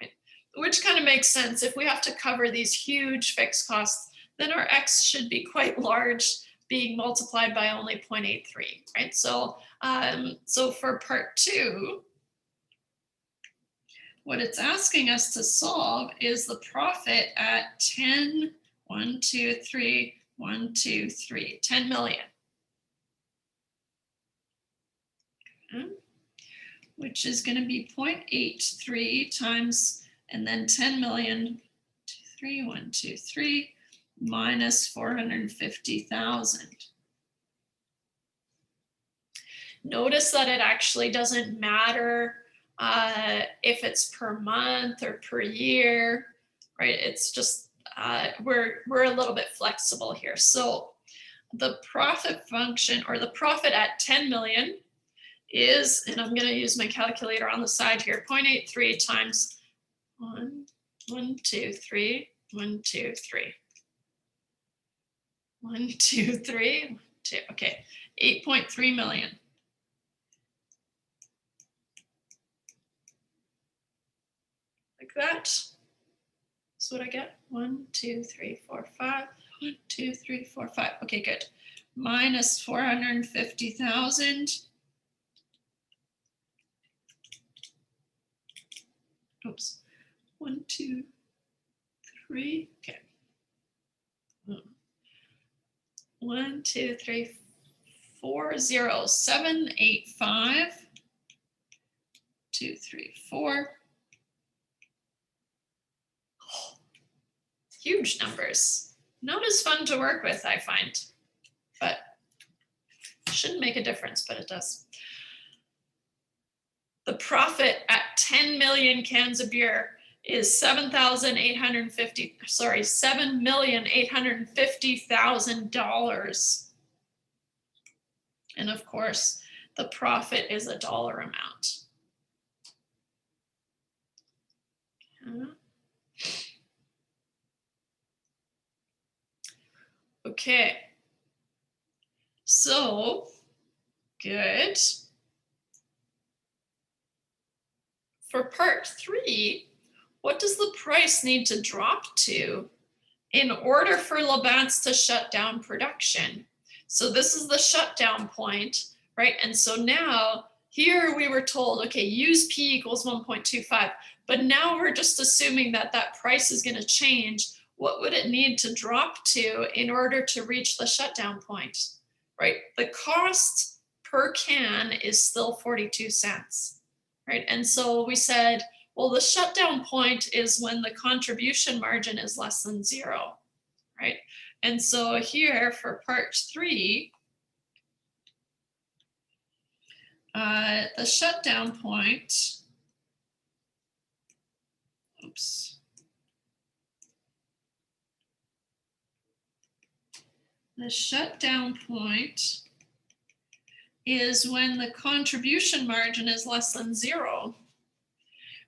right? Which kind of makes sense. If we have to cover these huge fixed costs, then our X should be quite large, being multiplied by only 0.83, right? So, so for part 2, what it's asking us to solve is the profit at 10, 1, 2, 3, 1, 2, 3, 10 million. Okay. Which is going to be 0.83 times, and then 10 million, 2, 3, 1, 2, 3, minus 450,000. Notice that it actually doesn't matter if it's per month or per year, right? It's just, we're a little bit flexible here. So the profit function, or the profit at 10 million is, and I'm going to use my calculator on the side here, 0.83 times 1, 2, 3, 1, 2, 3. 1, 2, 3, 1, 2, okay, 8.3 million. Like that. That's what I get. 1, 2, 3, 4, 5. 1, 2, 3, 4, 5. Okay, good. Minus 450,000. Oops. 1, 2, 3. Okay. 1, 2, 3, 4, 0, 7, 8, 5. 2, 3, 4. Huge numbers. Not as fun to work with, I find, but shouldn't make a difference, but it does. The profit at 10 million cans of beer is $7,850,000. And of course, the profit is a dollar amount. Okay. So, good. for part 3, what does the price need to drop to in order for Labance to shut down production? So this is the shutdown point, right? And so now here we were told, okay, use P equals 1.25, but now we're just assuming that that price is going to change. What would it need to drop to in order to reach the shutdown point, right? The cost per can is still 42 cents, right? And so we said, well, the shutdown point is when the contribution margin is less than 0, right? And so here for part 3, the shutdown point, oops. The shutdown point is when the contribution margin is less than 0,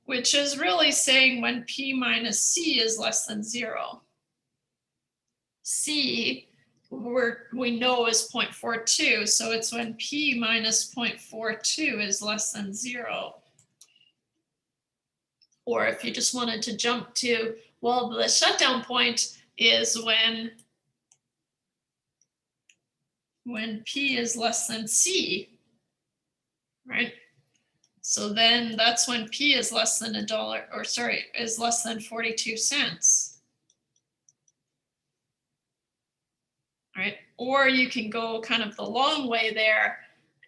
which is really saying when P minus C is less than 0. C, we know is 0.42, so it's when P minus 0.42 is less than 0. Or if you just wanted to jump to, well, the shutdown point is when P is less than C, right? So then that's when P is less than $1, or sorry, is less than 42 cents. Right? Or you can go kind of the long way there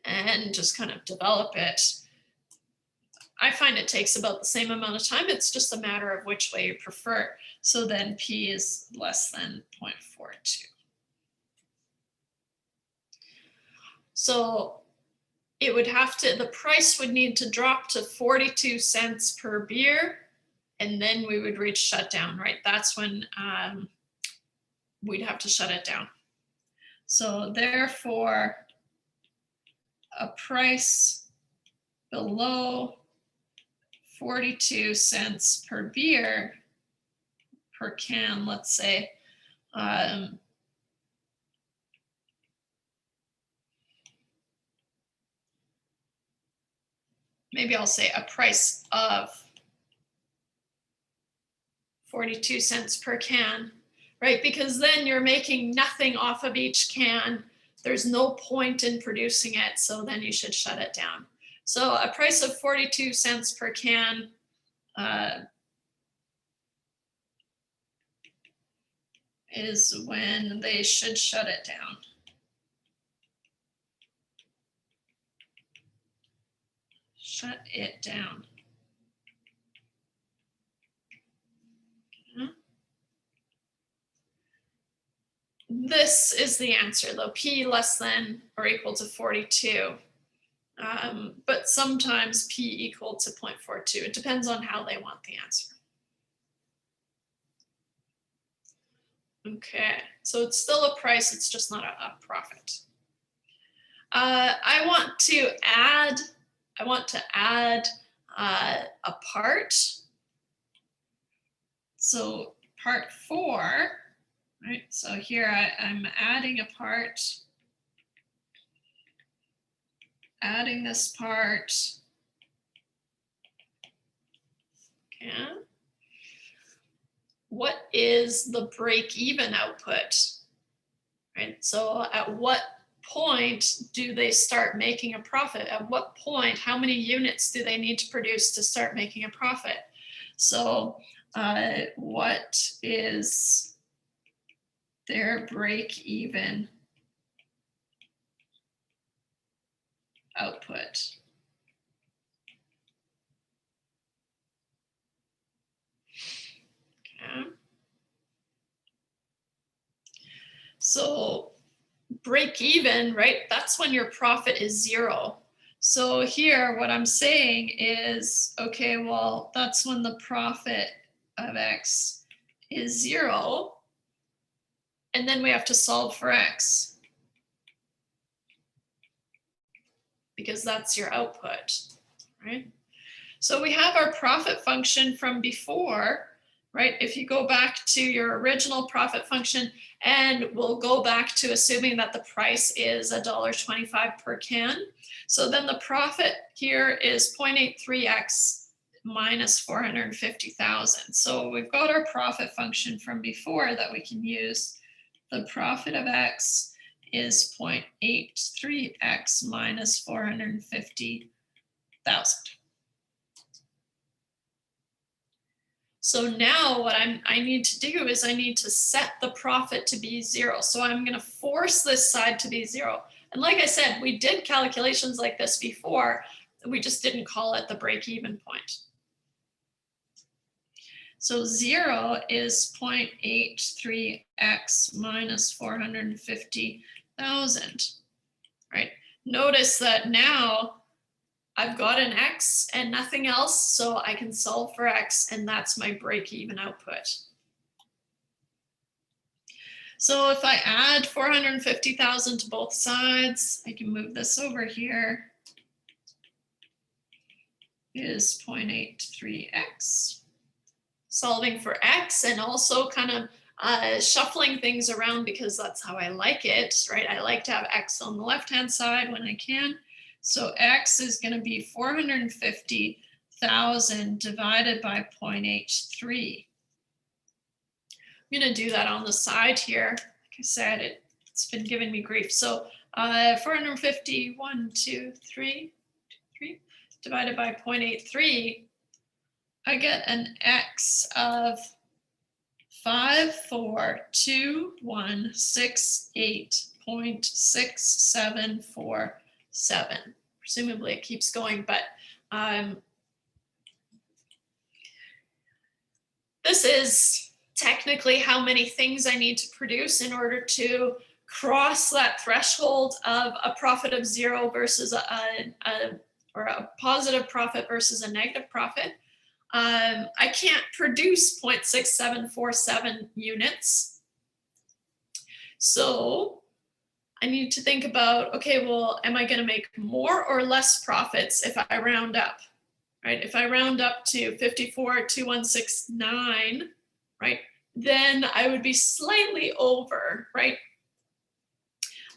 and just kind of develop it. I find it takes about the same amount of time. It's just a matter of which way you prefer. So then P is less than 0.42. So it would have to, the price would need to drop to 42 cents per beer, and then we would reach shutdown, right? That's when we'd have to shut it down. So therefore, a price below 42 cents per beer per can, let's say, maybe I'll say a price of 42 cents per can, right? Because then you're making nothing off of each can. There's no point in producing it, so then you should shut it down. So a price of 42 cents per can is when they should shut it down. Shut it down. This is the answer though, P less than or equal to 42. But sometimes P equal to 0.42. It depends on how they want the answer. Okay, so it's still a price, it's just not a profit. I want to add a part. So part 4, right? So here I'm adding a part, adding this part. Okay. What is the break-even output? Right? So at what point do they start making a profit? At what point, how many units do they need to produce to start making a profit? So what is their break-even output? Okay. So break even, right? That's when your profit is 0. So here, what I'm saying is, okay, well, that's when the profit of X is 0. And then we have to solve for X, because that's your output, right? So we have our profit function from before, right? If you go back to your original profit function, and we'll go back to assuming that the price is $1.25 per can. So then the profit here is 0.83x minus 450,000. So we've got our profit function from before that we can use. The profit of X is 0.83X minus 450,000. So now what I need to do is I need to set the profit to be 0. So I'm going to force this side to be 0. And like I said, we did calculations like this before. We just didn't call it the break-even point. So 0 is 0.83x minus 450,000, right? Notice that now I've got an x and nothing else, so I can solve for x, and that's my break-even output. So if I add 450,000 to both sides, I can move this over here, is 0.83x. Solving for x and also kind of shuffling things around because that's how I like it, right? I like to have x on the left-hand side when I can. So x is going to be 450,000 divided by 0.83. I'm going to do that on the side here. Like I said, it's been giving me grief. So 450, 1, 2, 3, 3 divided by 0.83. I get an x of 542,168.6747. Presumably it keeps going, but this is technically how many things I need to produce in order to cross that threshold of a profit of 0 versus a positive profit versus a negative profit. I can't produce 0.6747 units. So I need to think about, okay, well, am I going to make more or less profits if I round up, right? If I round up to 54,2169, right, then I would be slightly over, right?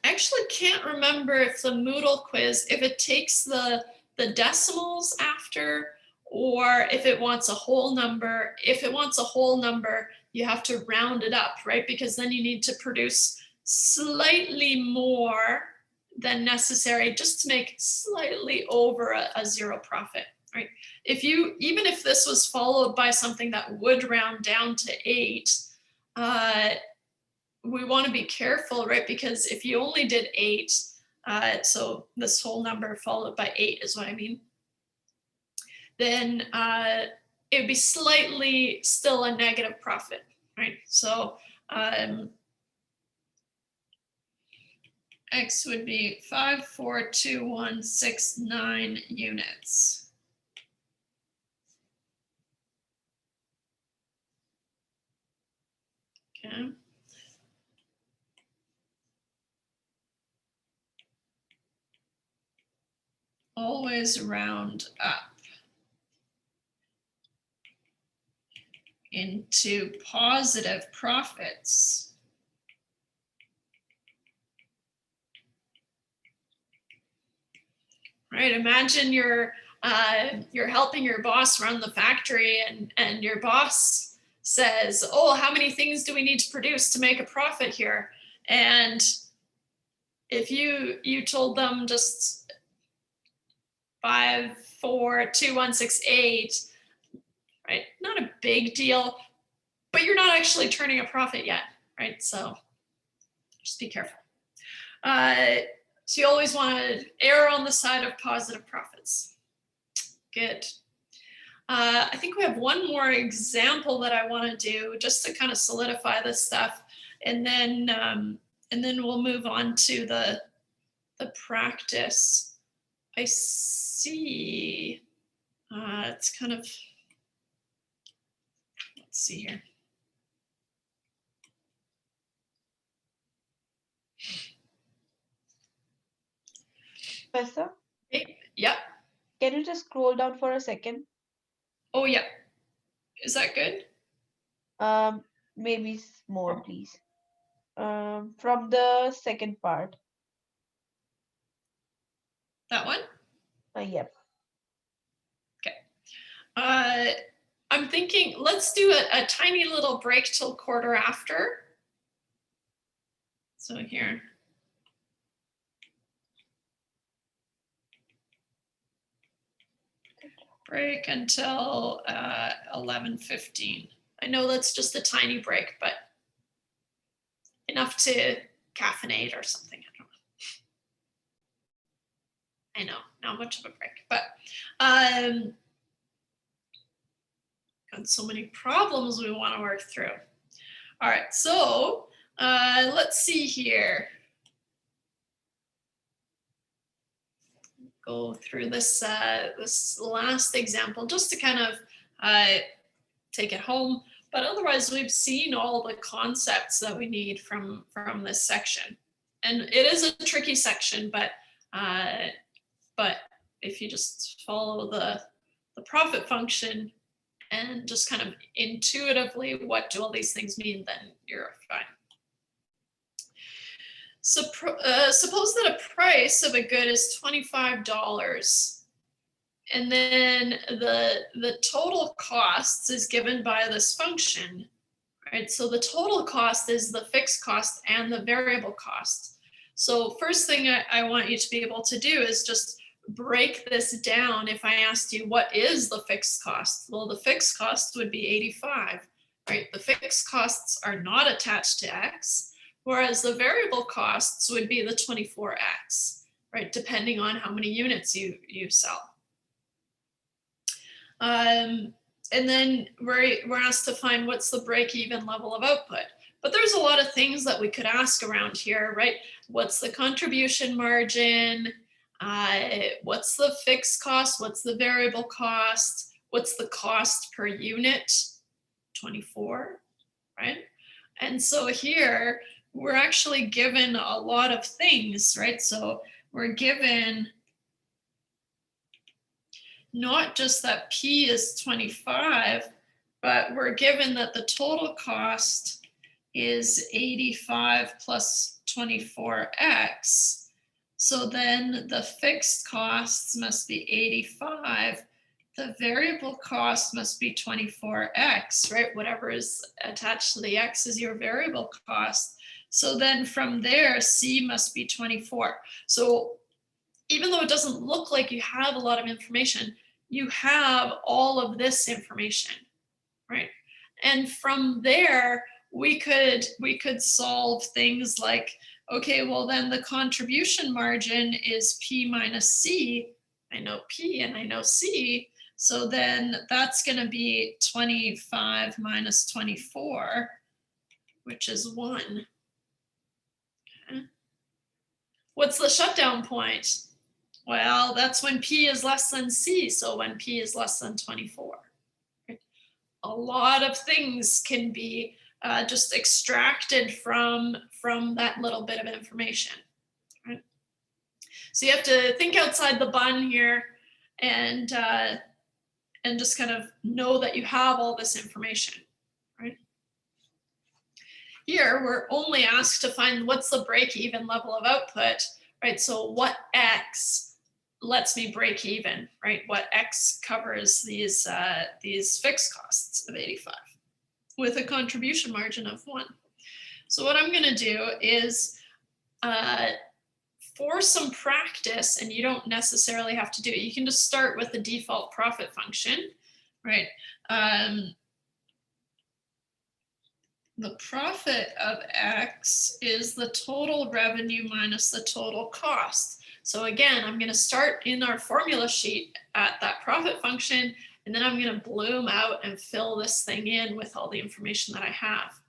I actually can't remember if the Moodle quiz, if it takes the decimals after, or if it wants a whole number. If it wants a whole number, you have to round it up, right? Because then you need to produce slightly more than necessary just to make slightly over a 0 profit, right? Even if this was followed by something that would round down to 8, we want to be careful, right? Because if you only did 8, so this whole number followed by 8 is what I mean, then it would be slightly still a negative profit, right? So X would be 542,169 units. Okay. Always round up into positive profits. Right, imagine you're helping your boss run the factory, and your boss says, oh, how many things do we need to produce to make a profit here? And if you told them just 542,168, right? Not a big deal, but you're not actually turning a profit yet, right? So just be careful. So you always want to err on the side of positive profits. Good. I think we have one more example that I want to do just to kind of solidify this stuff, and then we'll move on to the practice. I see. It's kind of, let's see here. Professor? Yep. Can you just scroll down for a second? Oh, yeah. Is that good? Maybe more, please. From the second part. That one? Yep. Okay. I'm thinking, let's do a tiny little break till quarter after. So here. Break until 11:15. I know that's just a tiny break, but enough to caffeinate or something. I know, not much of a break, but got so many problems we want to work through. All right, so let's see here. Go through this this last example just to kind of take it home. But otherwise, we've seen all the concepts that we need from this section, and it is a tricky section, but if you just follow the profit function and just kind of intuitively what do all these things mean, then you're fine. So suppose that a price of a good is $25, and then the total costs is given by this function, right? So the total cost is the fixed cost and the variable cost. So first thing I want you to be able to do is just break this down. If I asked you what is the fixed cost, well, the fixed cost would be 85, right? The fixed costs are not attached to X, whereas the variable costs would be the 24X, right? Depending on how many units you sell. And then we're asked to find what's the break-even level of output. But there's a lot of things that we could ask around here, right? What's the contribution margin? What's the fixed cost? What's the variable cost? What's the cost per unit? 24, right? And so here we're actually given a lot of things, right? So we're given not just that P is 25, but we're given that the total cost is 85 plus 24X. So then the fixed costs must be 85. The variable cost must be 24X, right? Whatever is attached to the X is your variable cost. So then from there, C must be 24. So even though it doesn't look like you have a lot of information, you have all of this information, right? And from there, we could solve things like, okay, well then the contribution margin is P minus C. I know P and I know C. So then that's going to be 25 minus 24, which is 1. Okay. What's the shutdown point? Well, that's when P is less than C, so when P is less than 24. Right? A lot of things can be just extracted from that little bit of information. Right? So you have to think outside the bun here and just kind of know that you have all this information. Right? Here, we're only asked to find what's the break-even level of output, right? So what X lets me break even, right? What X covers these fixed costs of 85 with a contribution margin of 1. So what I'm going to do is for some practice, and you don't necessarily have to do it, you can just start with the default profit function, right? The profit of X is the total revenue minus the total cost. So again, I'm going to start in our formula sheet at that profit function, and then I'm going to bloom out and fill this thing in with all the information that I have.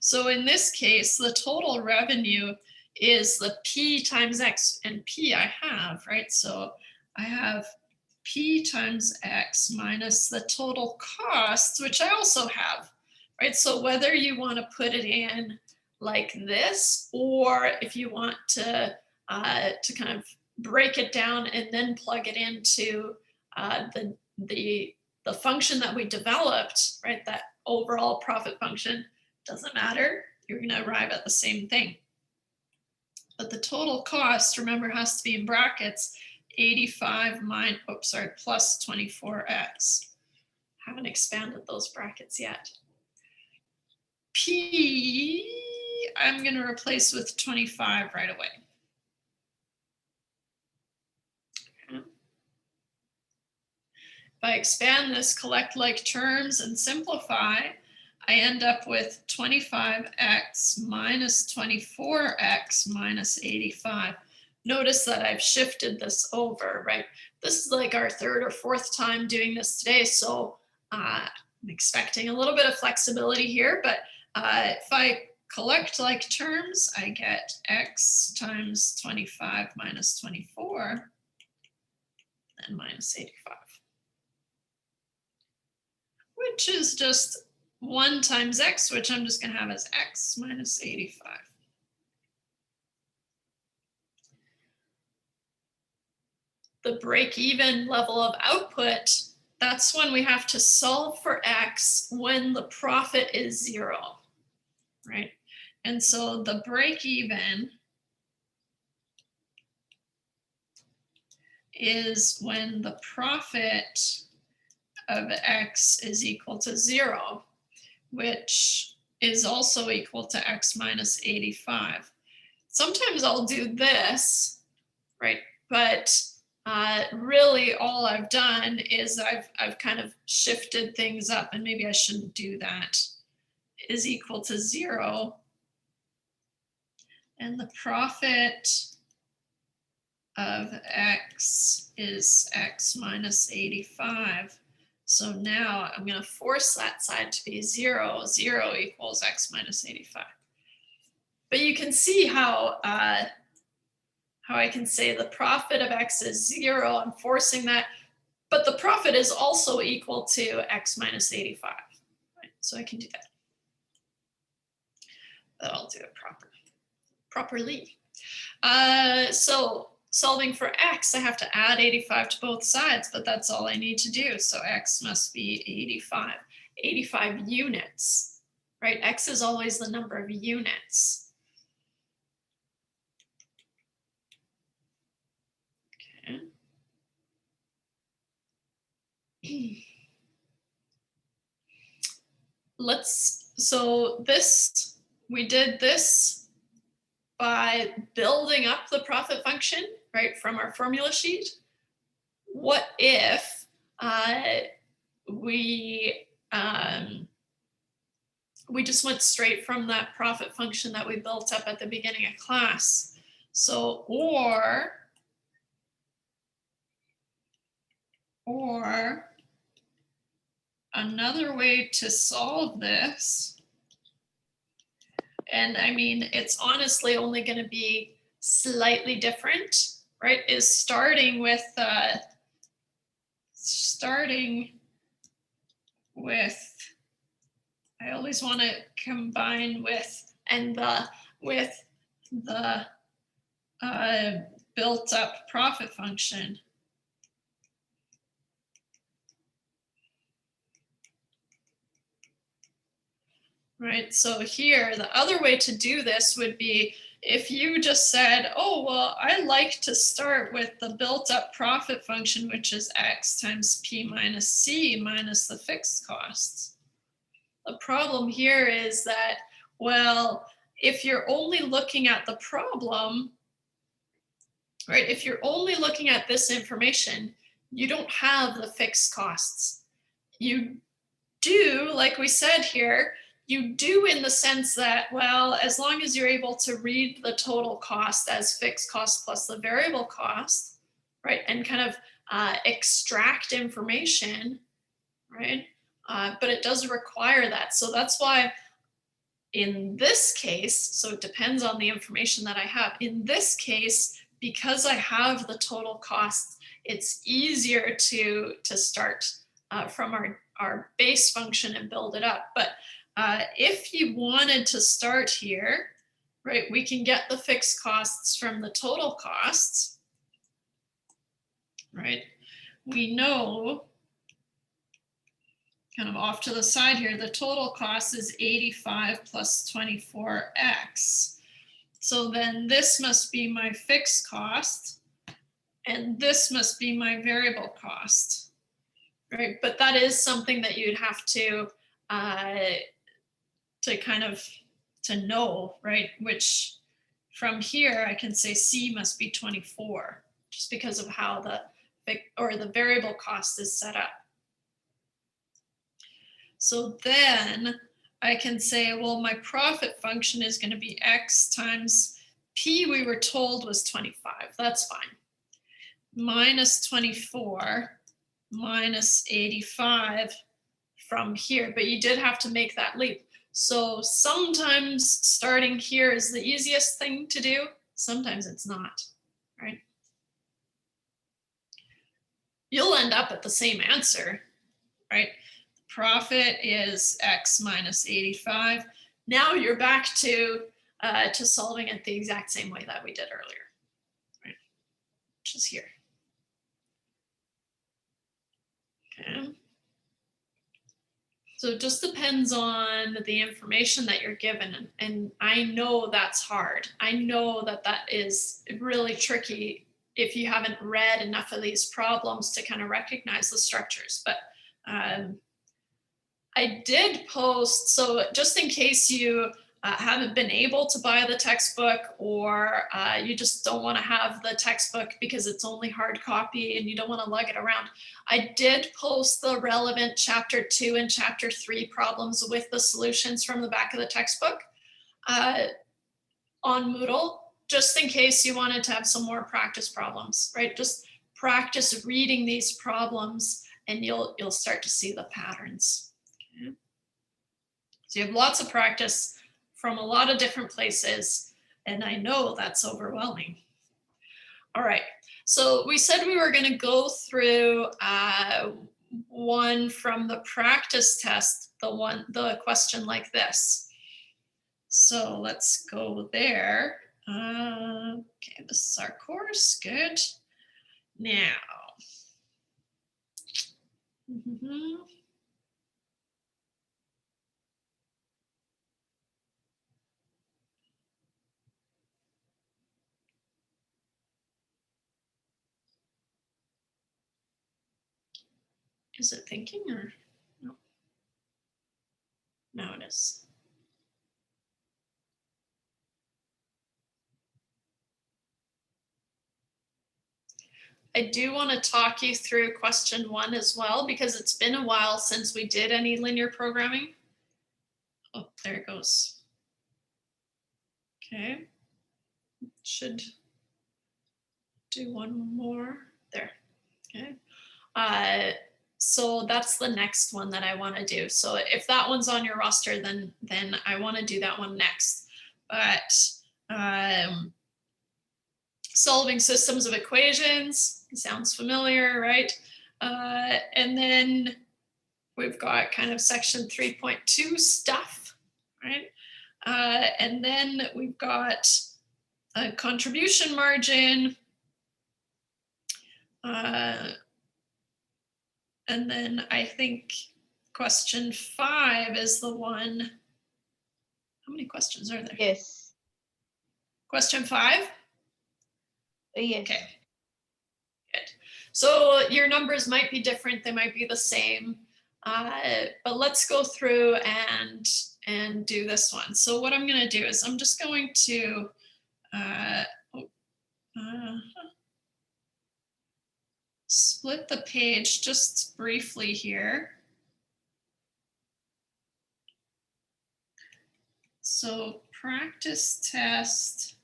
So in this case, the total revenue is the P times X, and P I have, right? So I have P times X minus the total costs, which I also have, right? So whether you want to put it in like this, or if you want to kind of break it down and then plug it into the function that we developed, right? That overall profit function, doesn't matter. You're going to arrive at the same thing. But the total cost, remember, has to be in brackets 85 plus 24X. haven't expanded those brackets yet. P, I'm going to replace with 25 right away. Okay. If I expand this, collect like terms, and simplify, I end up with 25x minus 24x minus 85. Notice that I've shifted this over, right? This is like our third or fourth time doing this today, so I'm expecting a little bit of flexibility here, but if I collect like terms, I get x times 25 minus 24 and minus 85, which is just 1 times x, which I'm just going to have as x minus 85. The break-even level of output, that's when we have to solve for x when the profit is 0, right? And so the break-even is when the profit of x is equal to 0, which is also equal to x minus 85. Sometimes I'll do this, right? But really all I've done is I've kind of shifted things up, and maybe I shouldn't do that, is equal to 0. And the profit of x is x minus 85. So now I'm going to force that side to be 0. 0 equals x minus 85. But you can see how I can say the profit of x is 0. I'm forcing that, but the profit is also equal to x minus 85. Right? So I can do that. But I'll do it properly. So solving for x, I have to add 85 to both sides, but that's all I need to do. So x must be 85 units, right? X is always the number of units. Okay. We did this by building up the profit function, right, from our formula sheet. What if we just went straight from that profit function that we built up at the beginning of class? So, or another way to solve this, and I mean, it's honestly only going to be slightly different, right, is starting with I always want to combine with the built up profit function. Right, so here, the other way to do this would be if you just said, oh, well, I like to start with the built up profit function, which is x times p minus c minus the fixed costs. The problem here is that, well, if you're only looking at the problem, right, if you're only looking at this information, you don't have the fixed costs. You do, like we said here, you do in the sense that, well, as long as you're able to read the total cost as fixed cost plus the variable cost, right, and kind of extract information, right, but it does require that. So that's why in this case, so it depends on the information that I have. In this case, because I have the total costs, it's easier to start from our base function and build it up. But if you wanted to start here, right, we can get the fixed costs from the total costs, right? We know, kind of off to the side here, the total cost is 85 plus 24x. So then this must be my fixed cost, and this must be my variable cost. right? But that is something that you'd have to kind of to know, right? Which from here I can say C must be 24 just because of how the variable cost is set up. So then I can say, well, my profit function is going to be X times P we were told was 25. That's fine. Minus 24 minus 85 from here, but you did have to make that leap. So sometimes starting here is the easiest thing to do. Sometimes it's not, right? You'll end up at the same answer, right? Profit is X minus 85. Now you're back to solving it the exact same way that we did earlier, right? Which is here. Okay. So it just depends on the information that you're given. And I know that's hard. I know that that is really tricky if you haven't read enough of these problems to kind of recognize the structures. But I did post, so just in case you haven't been able to buy the textbook, or you just don't want to have the textbook because it's only hard copy and you don't want to lug it around, I did post the relevant chapter 2 and chapter 3 problems with the solutions from the back of the textbook on Moodle, just in case you wanted to have some more practice problems, right? Just practice reading these problems and you'll start to see the patterns. Okay. So you have lots of practice from a lot of different places, and I know that's overwhelming. All right, so we said we were going to go through one from the practice test, the question like this. So let's go there. Okay, this is our course, good. Now, is it thinking or no? No, it is. I do want to talk you through question 1 as well, because it's been a while since we did any linear programming. Oh, there it goes. Okay. Should do one more there. Okay. So that's the next one that I want to do. So if that one's on your roster, then I want to do that one next. But solving systems of equations sounds familiar, right? And then we've got kind of section 3.2 stuff, right? And then we've got a contribution margin. And then I think question 5 is the one. How many questions are there? Yes. Question 5? Yes. Okay. Good. So your numbers might be different. They might be the same. But let's go through and do this one. So what I'm going to do is I'm just going to split the page just briefly here. So practice test,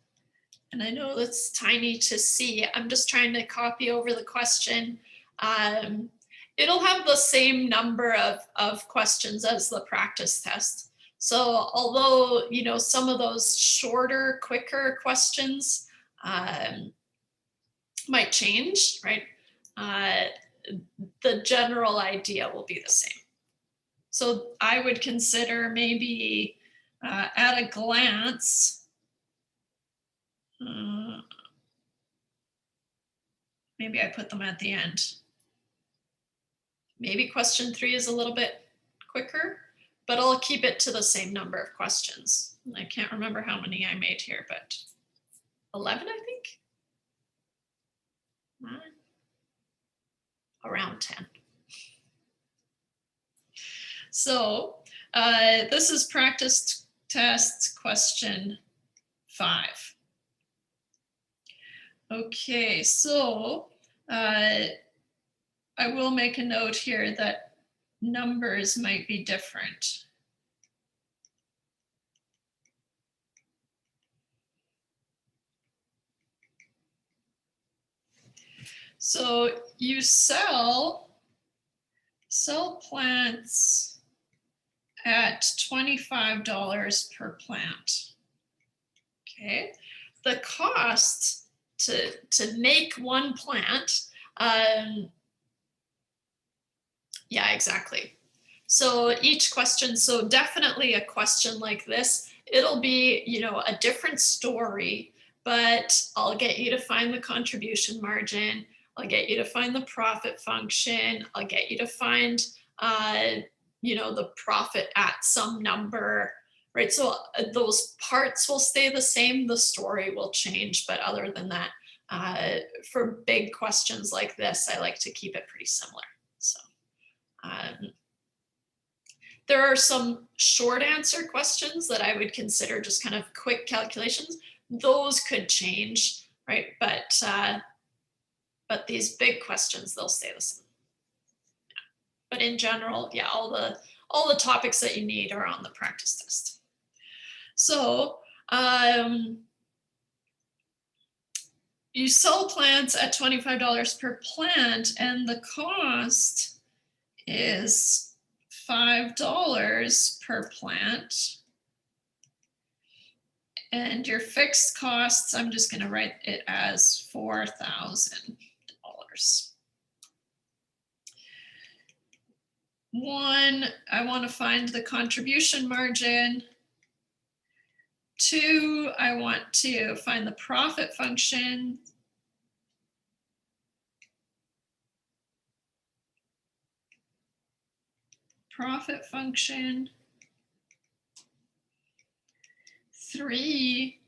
and I know it's tiny to see. I'm just trying to copy over the question. It'll have the same number of questions as the practice test. So although, you know, some of those shorter, quicker questions might change, right? The general idea will be the same. So I would consider maybe at a glance, maybe I put them at the end. Maybe question 3 is a little bit quicker, but I'll keep it to the same number of questions. I can't remember how many I made here, but 11, I think. 9. Around 10. So this is practice test question 5. Okay, so I will make a note here that numbers might be different. So you sell plants at $25 per plant. Okay, the cost to make one plant, yeah, exactly. So each question, so definitely a question like this, it'll be, you know, a different story, but I'll get you to find the contribution margin. I'll get you to find the profit function. I'll get you to find, you know, the profit at some number, right? So those parts will stay the same. The story will change, but other than that, for big questions like this, I like to keep it pretty similar. So. There are some short answer questions that I would consider just kind of quick calculations. Those could change, right? But these big questions, they'll stay the same. Yeah. But in general, yeah, all the topics that you need are on the practice test. So you sell plants at $25 per plant, and the cost is $5 per plant. And your fixed costs, I'm just going to write it as $4,000. 1, I want to find the contribution margin. 2, I want to find the profit function. Profit function. 3,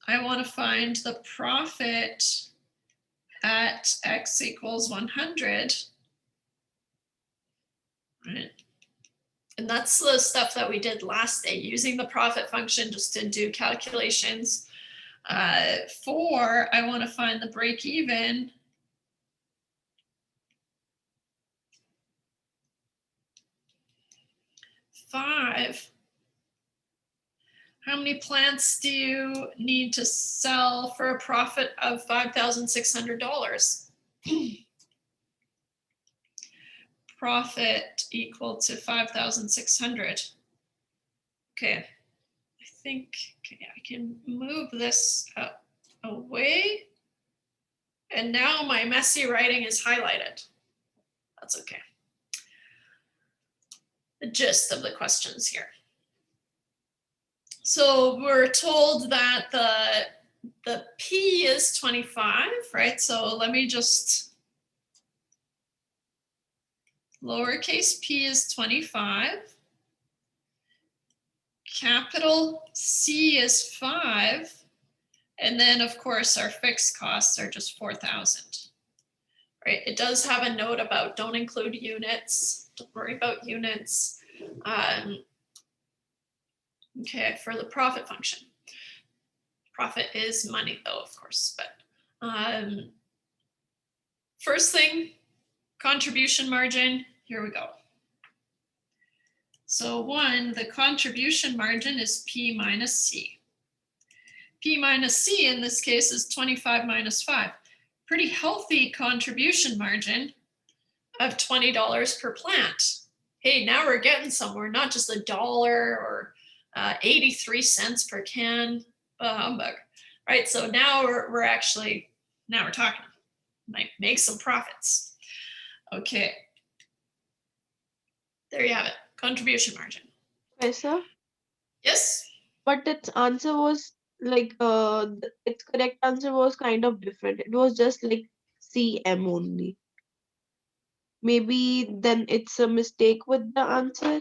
I want to find the profit at x equals 100. Right. And that's the stuff that we did last day, using the profit function just to do calculations. 4, I want to find the break even. 5, how many plants do you need to sell for a profit of $5,600? Profit equal to 5,600. Okay, I think I can move this away. And now my messy writing is highlighted. That's okay. The gist of the questions here. So we're told that the P is 25, right? So let me just, lowercase p is 25. Capital C is 5. And then of course our fixed costs are just 4,000. Right? It does have a note about don't include units. Don't worry about units. Okay, for the profit function. Profit is money though, of course, but first thing, contribution margin, here we go. So 1, the contribution margin is P minus C. P minus C in this case is 25 minus 5. Pretty healthy contribution margin of $20 per plant. Hey, now we're getting somewhere, not just $1 or 83 cents per can, humbug, right? So now we're actually, now we're talking, might make some profits. Okay, there you have it, contribution margin. Professor, Yes? but its answer was like its correct answer was kind of different. It was just like CM only. Maybe then it's a mistake with the answer,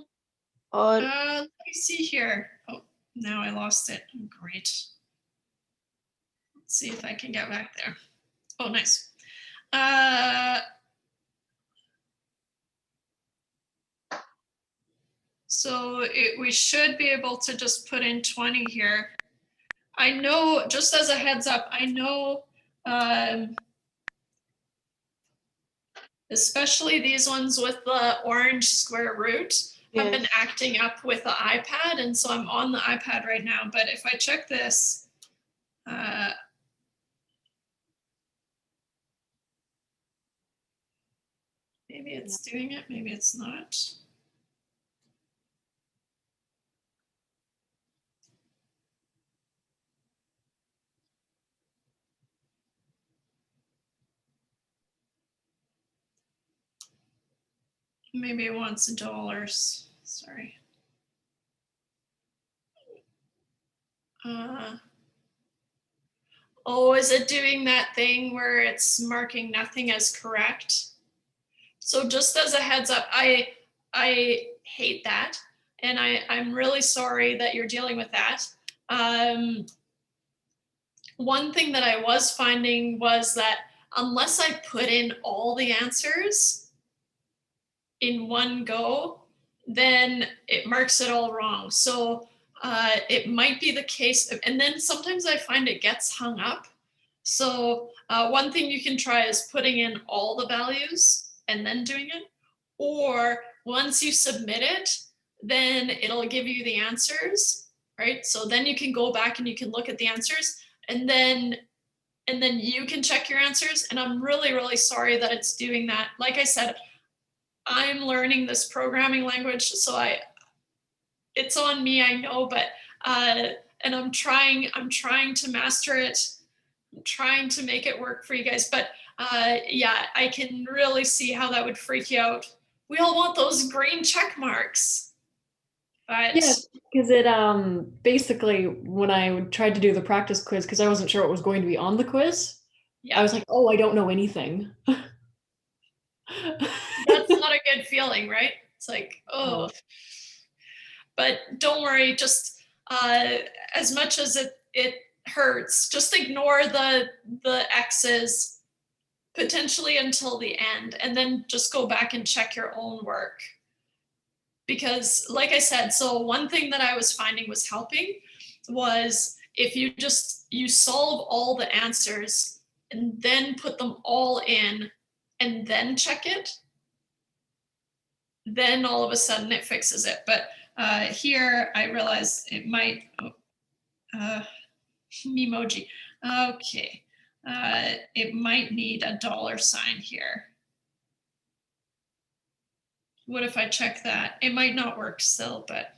or Let me see here. Oh, now I lost it. Oh, great. Let's see if I can get back there. Oh, nice. So we should be able to just put in 20 here. I know, just as a heads up, I know, especially these ones with the orange square root have been Yes. acting up with the iPad. And so I'm on the iPad right now. But if I check this, maybe it's doing it, maybe it's not. Maybe it wants dollars, sorry. Oh, is it doing that thing where it's marking nothing as correct? So just as a heads up, I hate that. And I'm really sorry that you're dealing with that. One thing that I was finding was that unless I put in all the answers in one go, then it marks it all wrong. So it might be the case, and then sometimes I find it gets hung up. So one thing you can try is putting in all the values and then doing it. Or once you submit it, then it'll give you the answers, right? So then you can go back and you can look at the answers, and then you can check your answers. And I'm really, really sorry that it's doing that. Like I said, I'm learning this programming language, so it's on me, I know, but and I'm trying to master it. I'm trying to make it work for you guys, but yeah, I can really see how that would freak you out. We all want those green check marks. But yes, because it basically when I tried to do the practice quiz, because I wasn't sure what was going to be on the quiz, yeah, I was like, oh, I don't know anything. that's not a good feeling, right? It's like, oh. But don't worry, just as much as it hurts, just ignore the X's potentially until the end, and then just go back and check your own work. Because like I said, so one thing that I was finding was helping was if you solve all the answers and then put them all in and then check it, then all of a sudden it fixes it. But here I realize it might, Memoji. Okay, it might need a $sign here. What if I check that? It might not work still, but.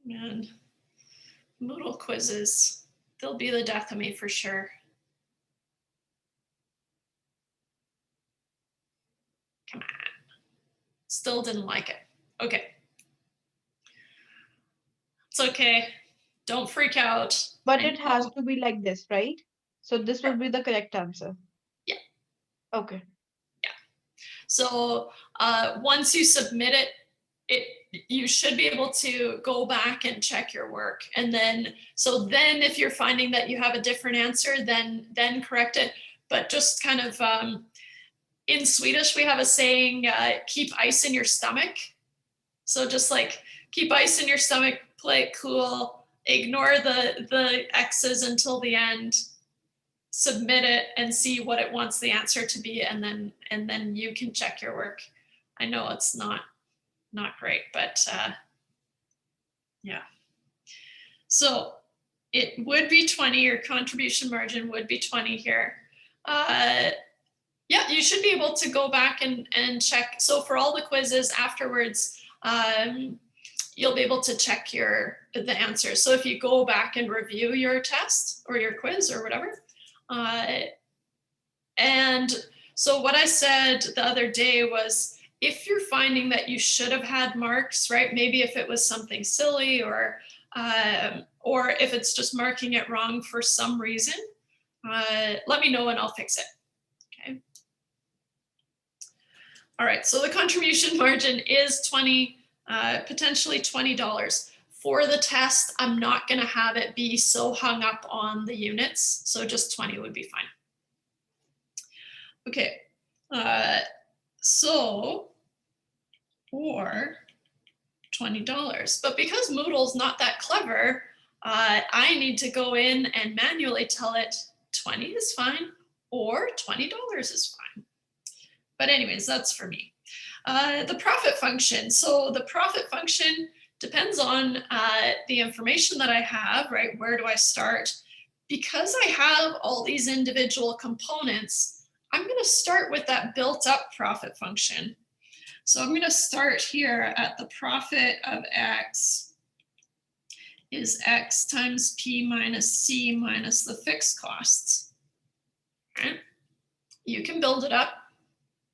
Man, Moodle quizzes, they'll be the death of me for sure. Come on. Still didn't like it. Okay. It's okay. Don't freak out. But it has to be like this, right? So this will be the correct answer. Yeah. Okay. Yeah. So once you submit it, you should be able to go back and check your work. And then, so then if you're finding that you have a different answer, then correct it. But just kind of, in Swedish, we have a saying, keep ice in your stomach. So just like keep ice in your stomach, play it cool, ignore the X's until the end, submit it and see what it wants the answer to be, and then you can check your work. I know it's not great, but yeah. So it would be 20, your contribution margin would be 20 here. Yeah, you should be able to go back and check. So for all the quizzes afterwards, you'll be able to check the answers. So if you go back and review your test or your quiz or whatever, and so what I said the other day was, if you're finding that you should have had marks, right? Maybe if it was something silly or if it's just marking it wrong for some reason, let me know and I'll fix it. Okay. All right, so the contribution margin is 20, potentially $20. For the test, I'm not gonna have it be so hung up on the units, so just 20 would be fine. Okay, So, or $20. But because Moodle's not that clever, I need to go in and manually tell it 20 is fine or $20 is fine. But anyways, that's for me. The profit function. So the profit function depends on the information that I have, right? Where do I start? Because I have all these individual components, I'm going to start with that built up profit function. So I'm going to start here at the profit of X is X times P minus C minus the fixed costs. Okay. You can build it up,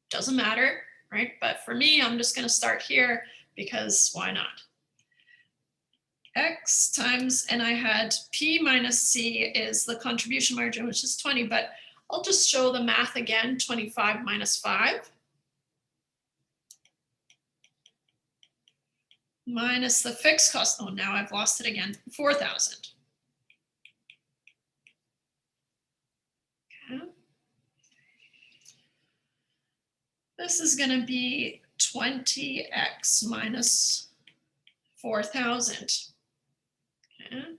doesn't matter, right? But for me, I'm just going to start here because why not? X times, and I had P minus C is the contribution margin, which is 20, but I'll just show the math again, 25 minus 5. Minus the fixed cost. Oh, now I've lost it again, 4,000. Okay. This is going to be 20x minus 4,000. Okay.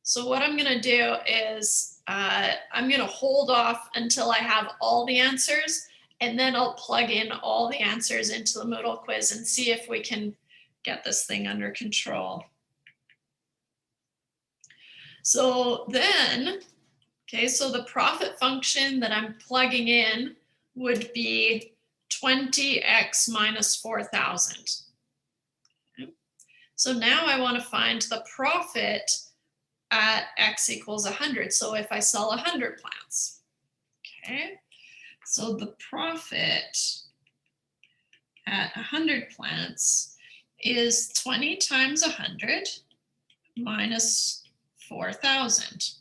So what I'm going to do is I'm going to hold off until I have all the answers, and then I'll plug in all the answers into the Moodle quiz and see if we can get this thing under control. So then, okay, so the profit function that I'm plugging in would be 20x minus 4,000. Okay. So now I want to find the profit at X equals 100. So if I sell 100 plants, okay, so the profit at 100 plants is 20 times 100 minus 4,000.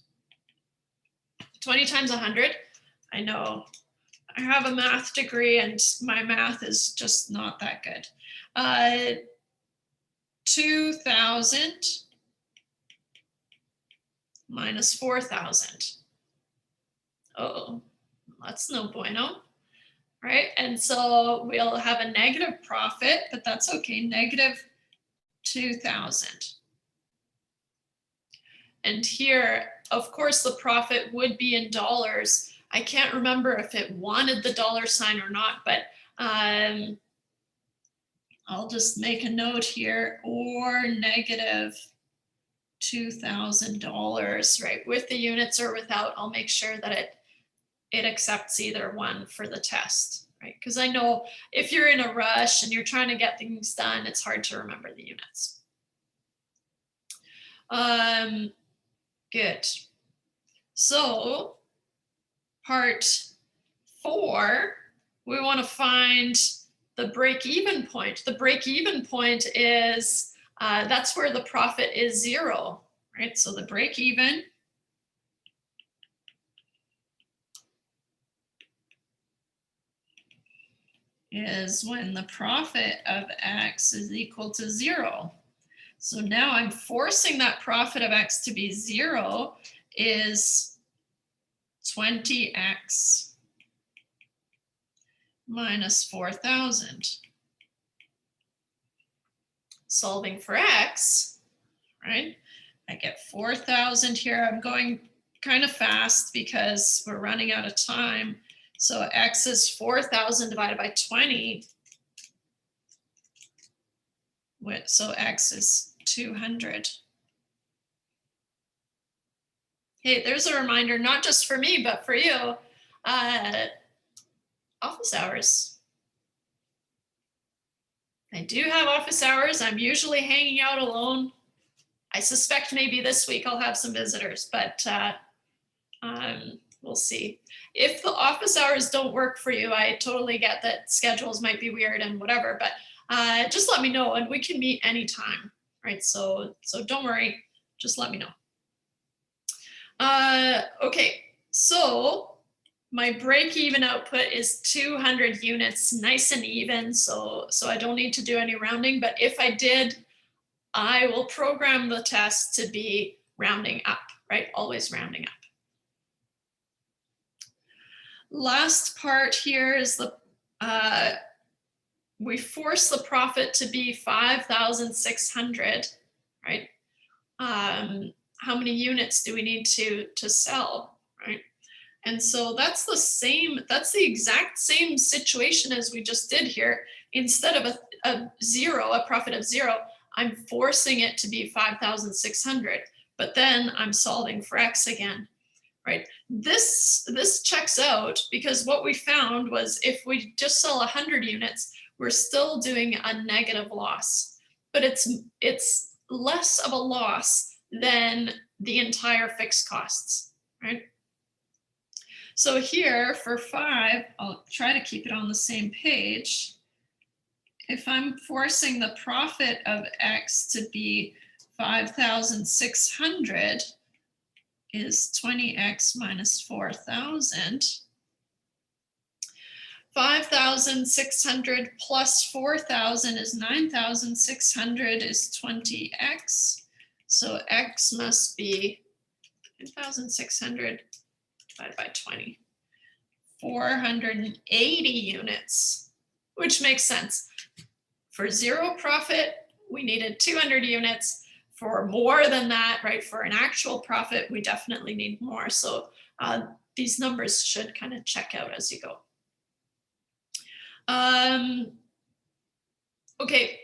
20 times 100, I know I have a math degree and my math is just not that good. 2,000 minus 4,000. Oh, that's no bueno. Right, and so we'll have a negative profit, but that's okay, negative 2,000. And here, of course, the profit would be in dollars. I can't remember if it wanted the dollar sign or not, but I'll just make a note here, or negative $2,000, right? With the units or without, I'll make sure that it accepts either one for the test, right? Because I know if you're in a rush and you're trying to get things done, it's hard to remember the units. Good. So part 4, we want to find the break-even point. The break-even point is, that's where the profit is 0, right? So the break-even is when the profit of X is equal to 0. So now I'm forcing that profit of X to be 0 is 20X minus 4,000. Solving for X, right? I get 4,000 here. I'm going kind of fast because we're running out of time. So X is 4,000 divided by 20. So X is 200. Hey, there's a reminder, not just for me, but for you. Office hours. I do have office hours. I'm usually hanging out alone. I suspect maybe this week I'll have some visitors, but we'll see. If the office hours don't work for you, I totally get that schedules might be weird and whatever, but just let me know and we can meet anytime, right? So don't worry, just let me know. Okay, so my break-even output is 200 units, nice and even, so I don't need to do any rounding, but if I did, I will program the test to be rounding up, right? Always rounding up. last part here is we force the profit to be 5,600, right? How many units do we need to sell, right? And so that's the exact same situation as we just did here. Instead of a profit of 0, I'm forcing it to be 5,600, but then I'm solving for X again, right? This checks out because what we found was if we just sell 100 units, we're still doing a negative loss, but it's less of a loss than the entire fixed costs, right? So here for 5, I'll try to keep it on the same page. If I'm forcing the profit of X to be 5,600 is 20X minus 4,000. 5,600 plus 4,000 is 9,600 is 20X. So X must be 9,600 divided by 20. 480 units, which makes sense. For 0 profit, we needed 200 units. For more than that, right, for an actual profit, we definitely need more. So these numbers should kind of check out as you go. Okay,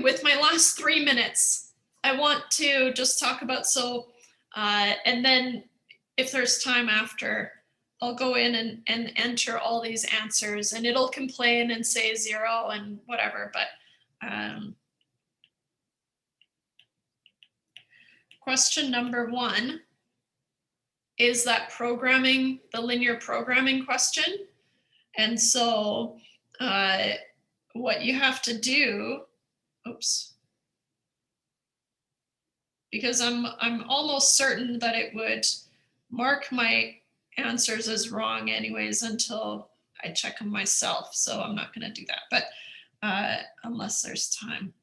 with my last 3 minutes, I want to just talk about, and then if there's time after, I'll go in and enter all these answers, and it'll complain and say 0 and whatever, but question number 1 is that programming, the linear programming question. And so what you have to do, because I'm almost certain that it would mark my answers as wrong anyways until I check them myself. So I'm not going to do that, but unless there's time.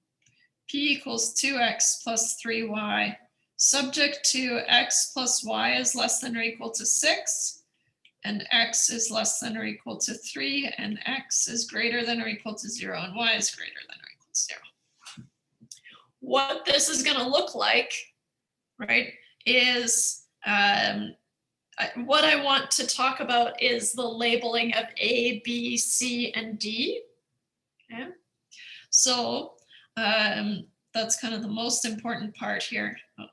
P equals 2x plus 3y, subject to x plus y is less than or equal to 6. And x is less than or equal to 3, and x is greater than or equal to 0, and y is greater than or equal to 0. What this is going to look like, right, is what I want to talk about is the labeling of A, B, C, and D. Okay, so that's kind of the most important part here. Oh,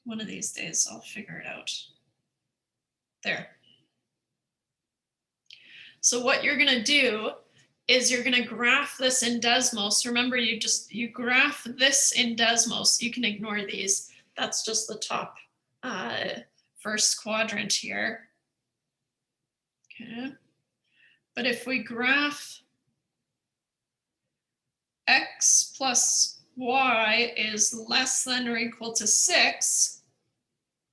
one of these days I'll figure it out. There. So what you're gonna do is you're gonna graph this in Desmos. Remember, you graph this in Desmos. You can ignore these. That's just the top first quadrant here. Okay. But if we graph x plus y is less than or equal to 6,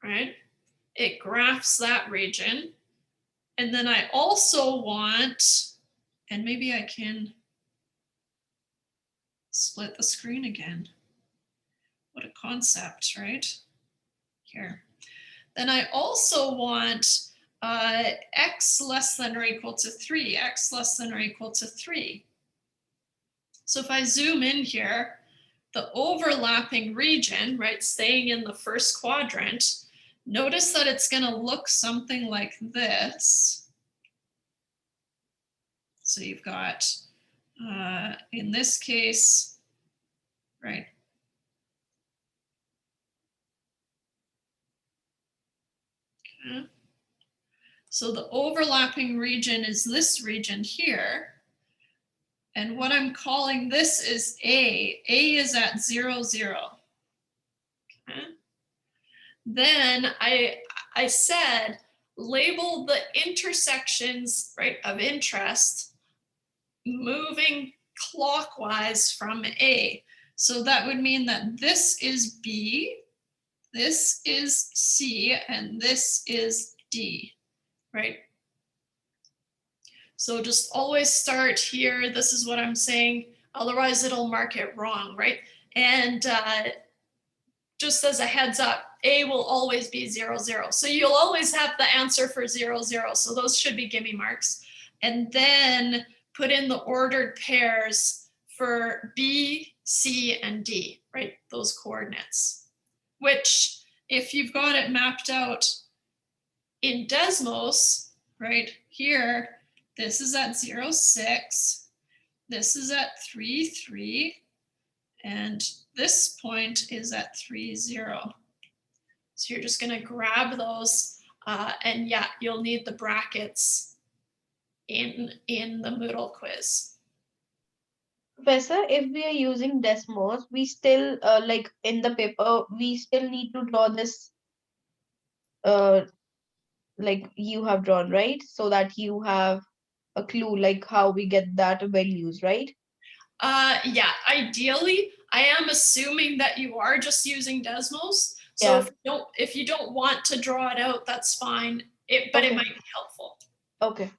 right? It graphs that region. And then I also want, and maybe I can split the screen again. What a concept, right? Here. Then I also want x less than or equal to 3, x less than or equal to 3. So if I zoom in here, the overlapping region, right, staying in the first quadrant, notice that it's going to look something like this. So you've got, in this case, right, okay. So the overlapping region is this region here. And what I'm calling this is A. A is at 0, 0. Okay. Then I said, label the intersections, right, of interest moving clockwise from A. So that would mean that this is B, this is C, and this is D, right? So just always start here. This is what I'm saying. Otherwise, it'll mark it wrong, right? And just as a heads up, A will always be 0, 0. So you'll always have the answer for 0, 0. So those should be gimme marks. And then put in the ordered pairs for B, C, and D, right? Those coordinates, which if you've got it mapped out in Desmos, right here, this is at 0, 6, this is at 3, 3, and this point is at 3, 0. So you're just gonna grab those, and yeah, you'll need the brackets in the Moodle quiz. Professor, if we are using Desmos, we still like in the paper, we still need to draw this like you have drawn, right? So that you have a clue like how we get that values, right? Yeah, ideally, I am assuming that you are just using Desmos. So Yeah. if you don't want to draw it out, that's fine. But it Okay. might be helpful. Okay.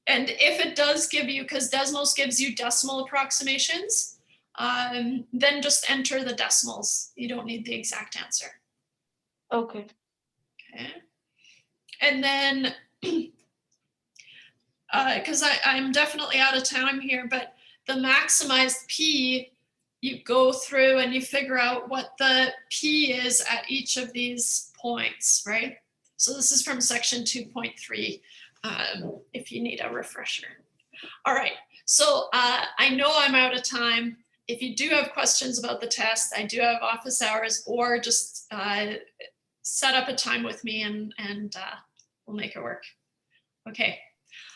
And if it does give you, because Desmos gives you decimal approximations, then just enter the decimals. You don't need the exact answer. Okay. Okay. And then, because I'm definitely out of time here, but the maximized P, you go through and you figure out what the P is at each of these points, right? So this is from section 2.3, if you need a refresher. All right, so I know I'm out of time. If you do have questions about the test, I do have office hours, or just set up a time with me and we'll make it work. Okay.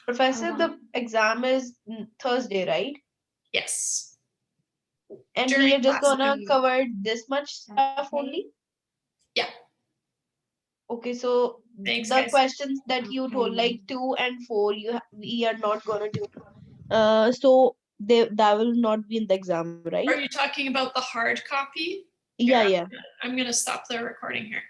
Professor, the exam is Thursday, right? Yes. And During we are just class gonna time. cover this much stuff only? Yeah. Okay, so Thanks, the guys. questions that you told, like 2 and 4, we are not gonna do. So that will not be in the exam, right? Are you talking about the hard copy? Yeah, Here, yeah. I'm gonna stop the recording here.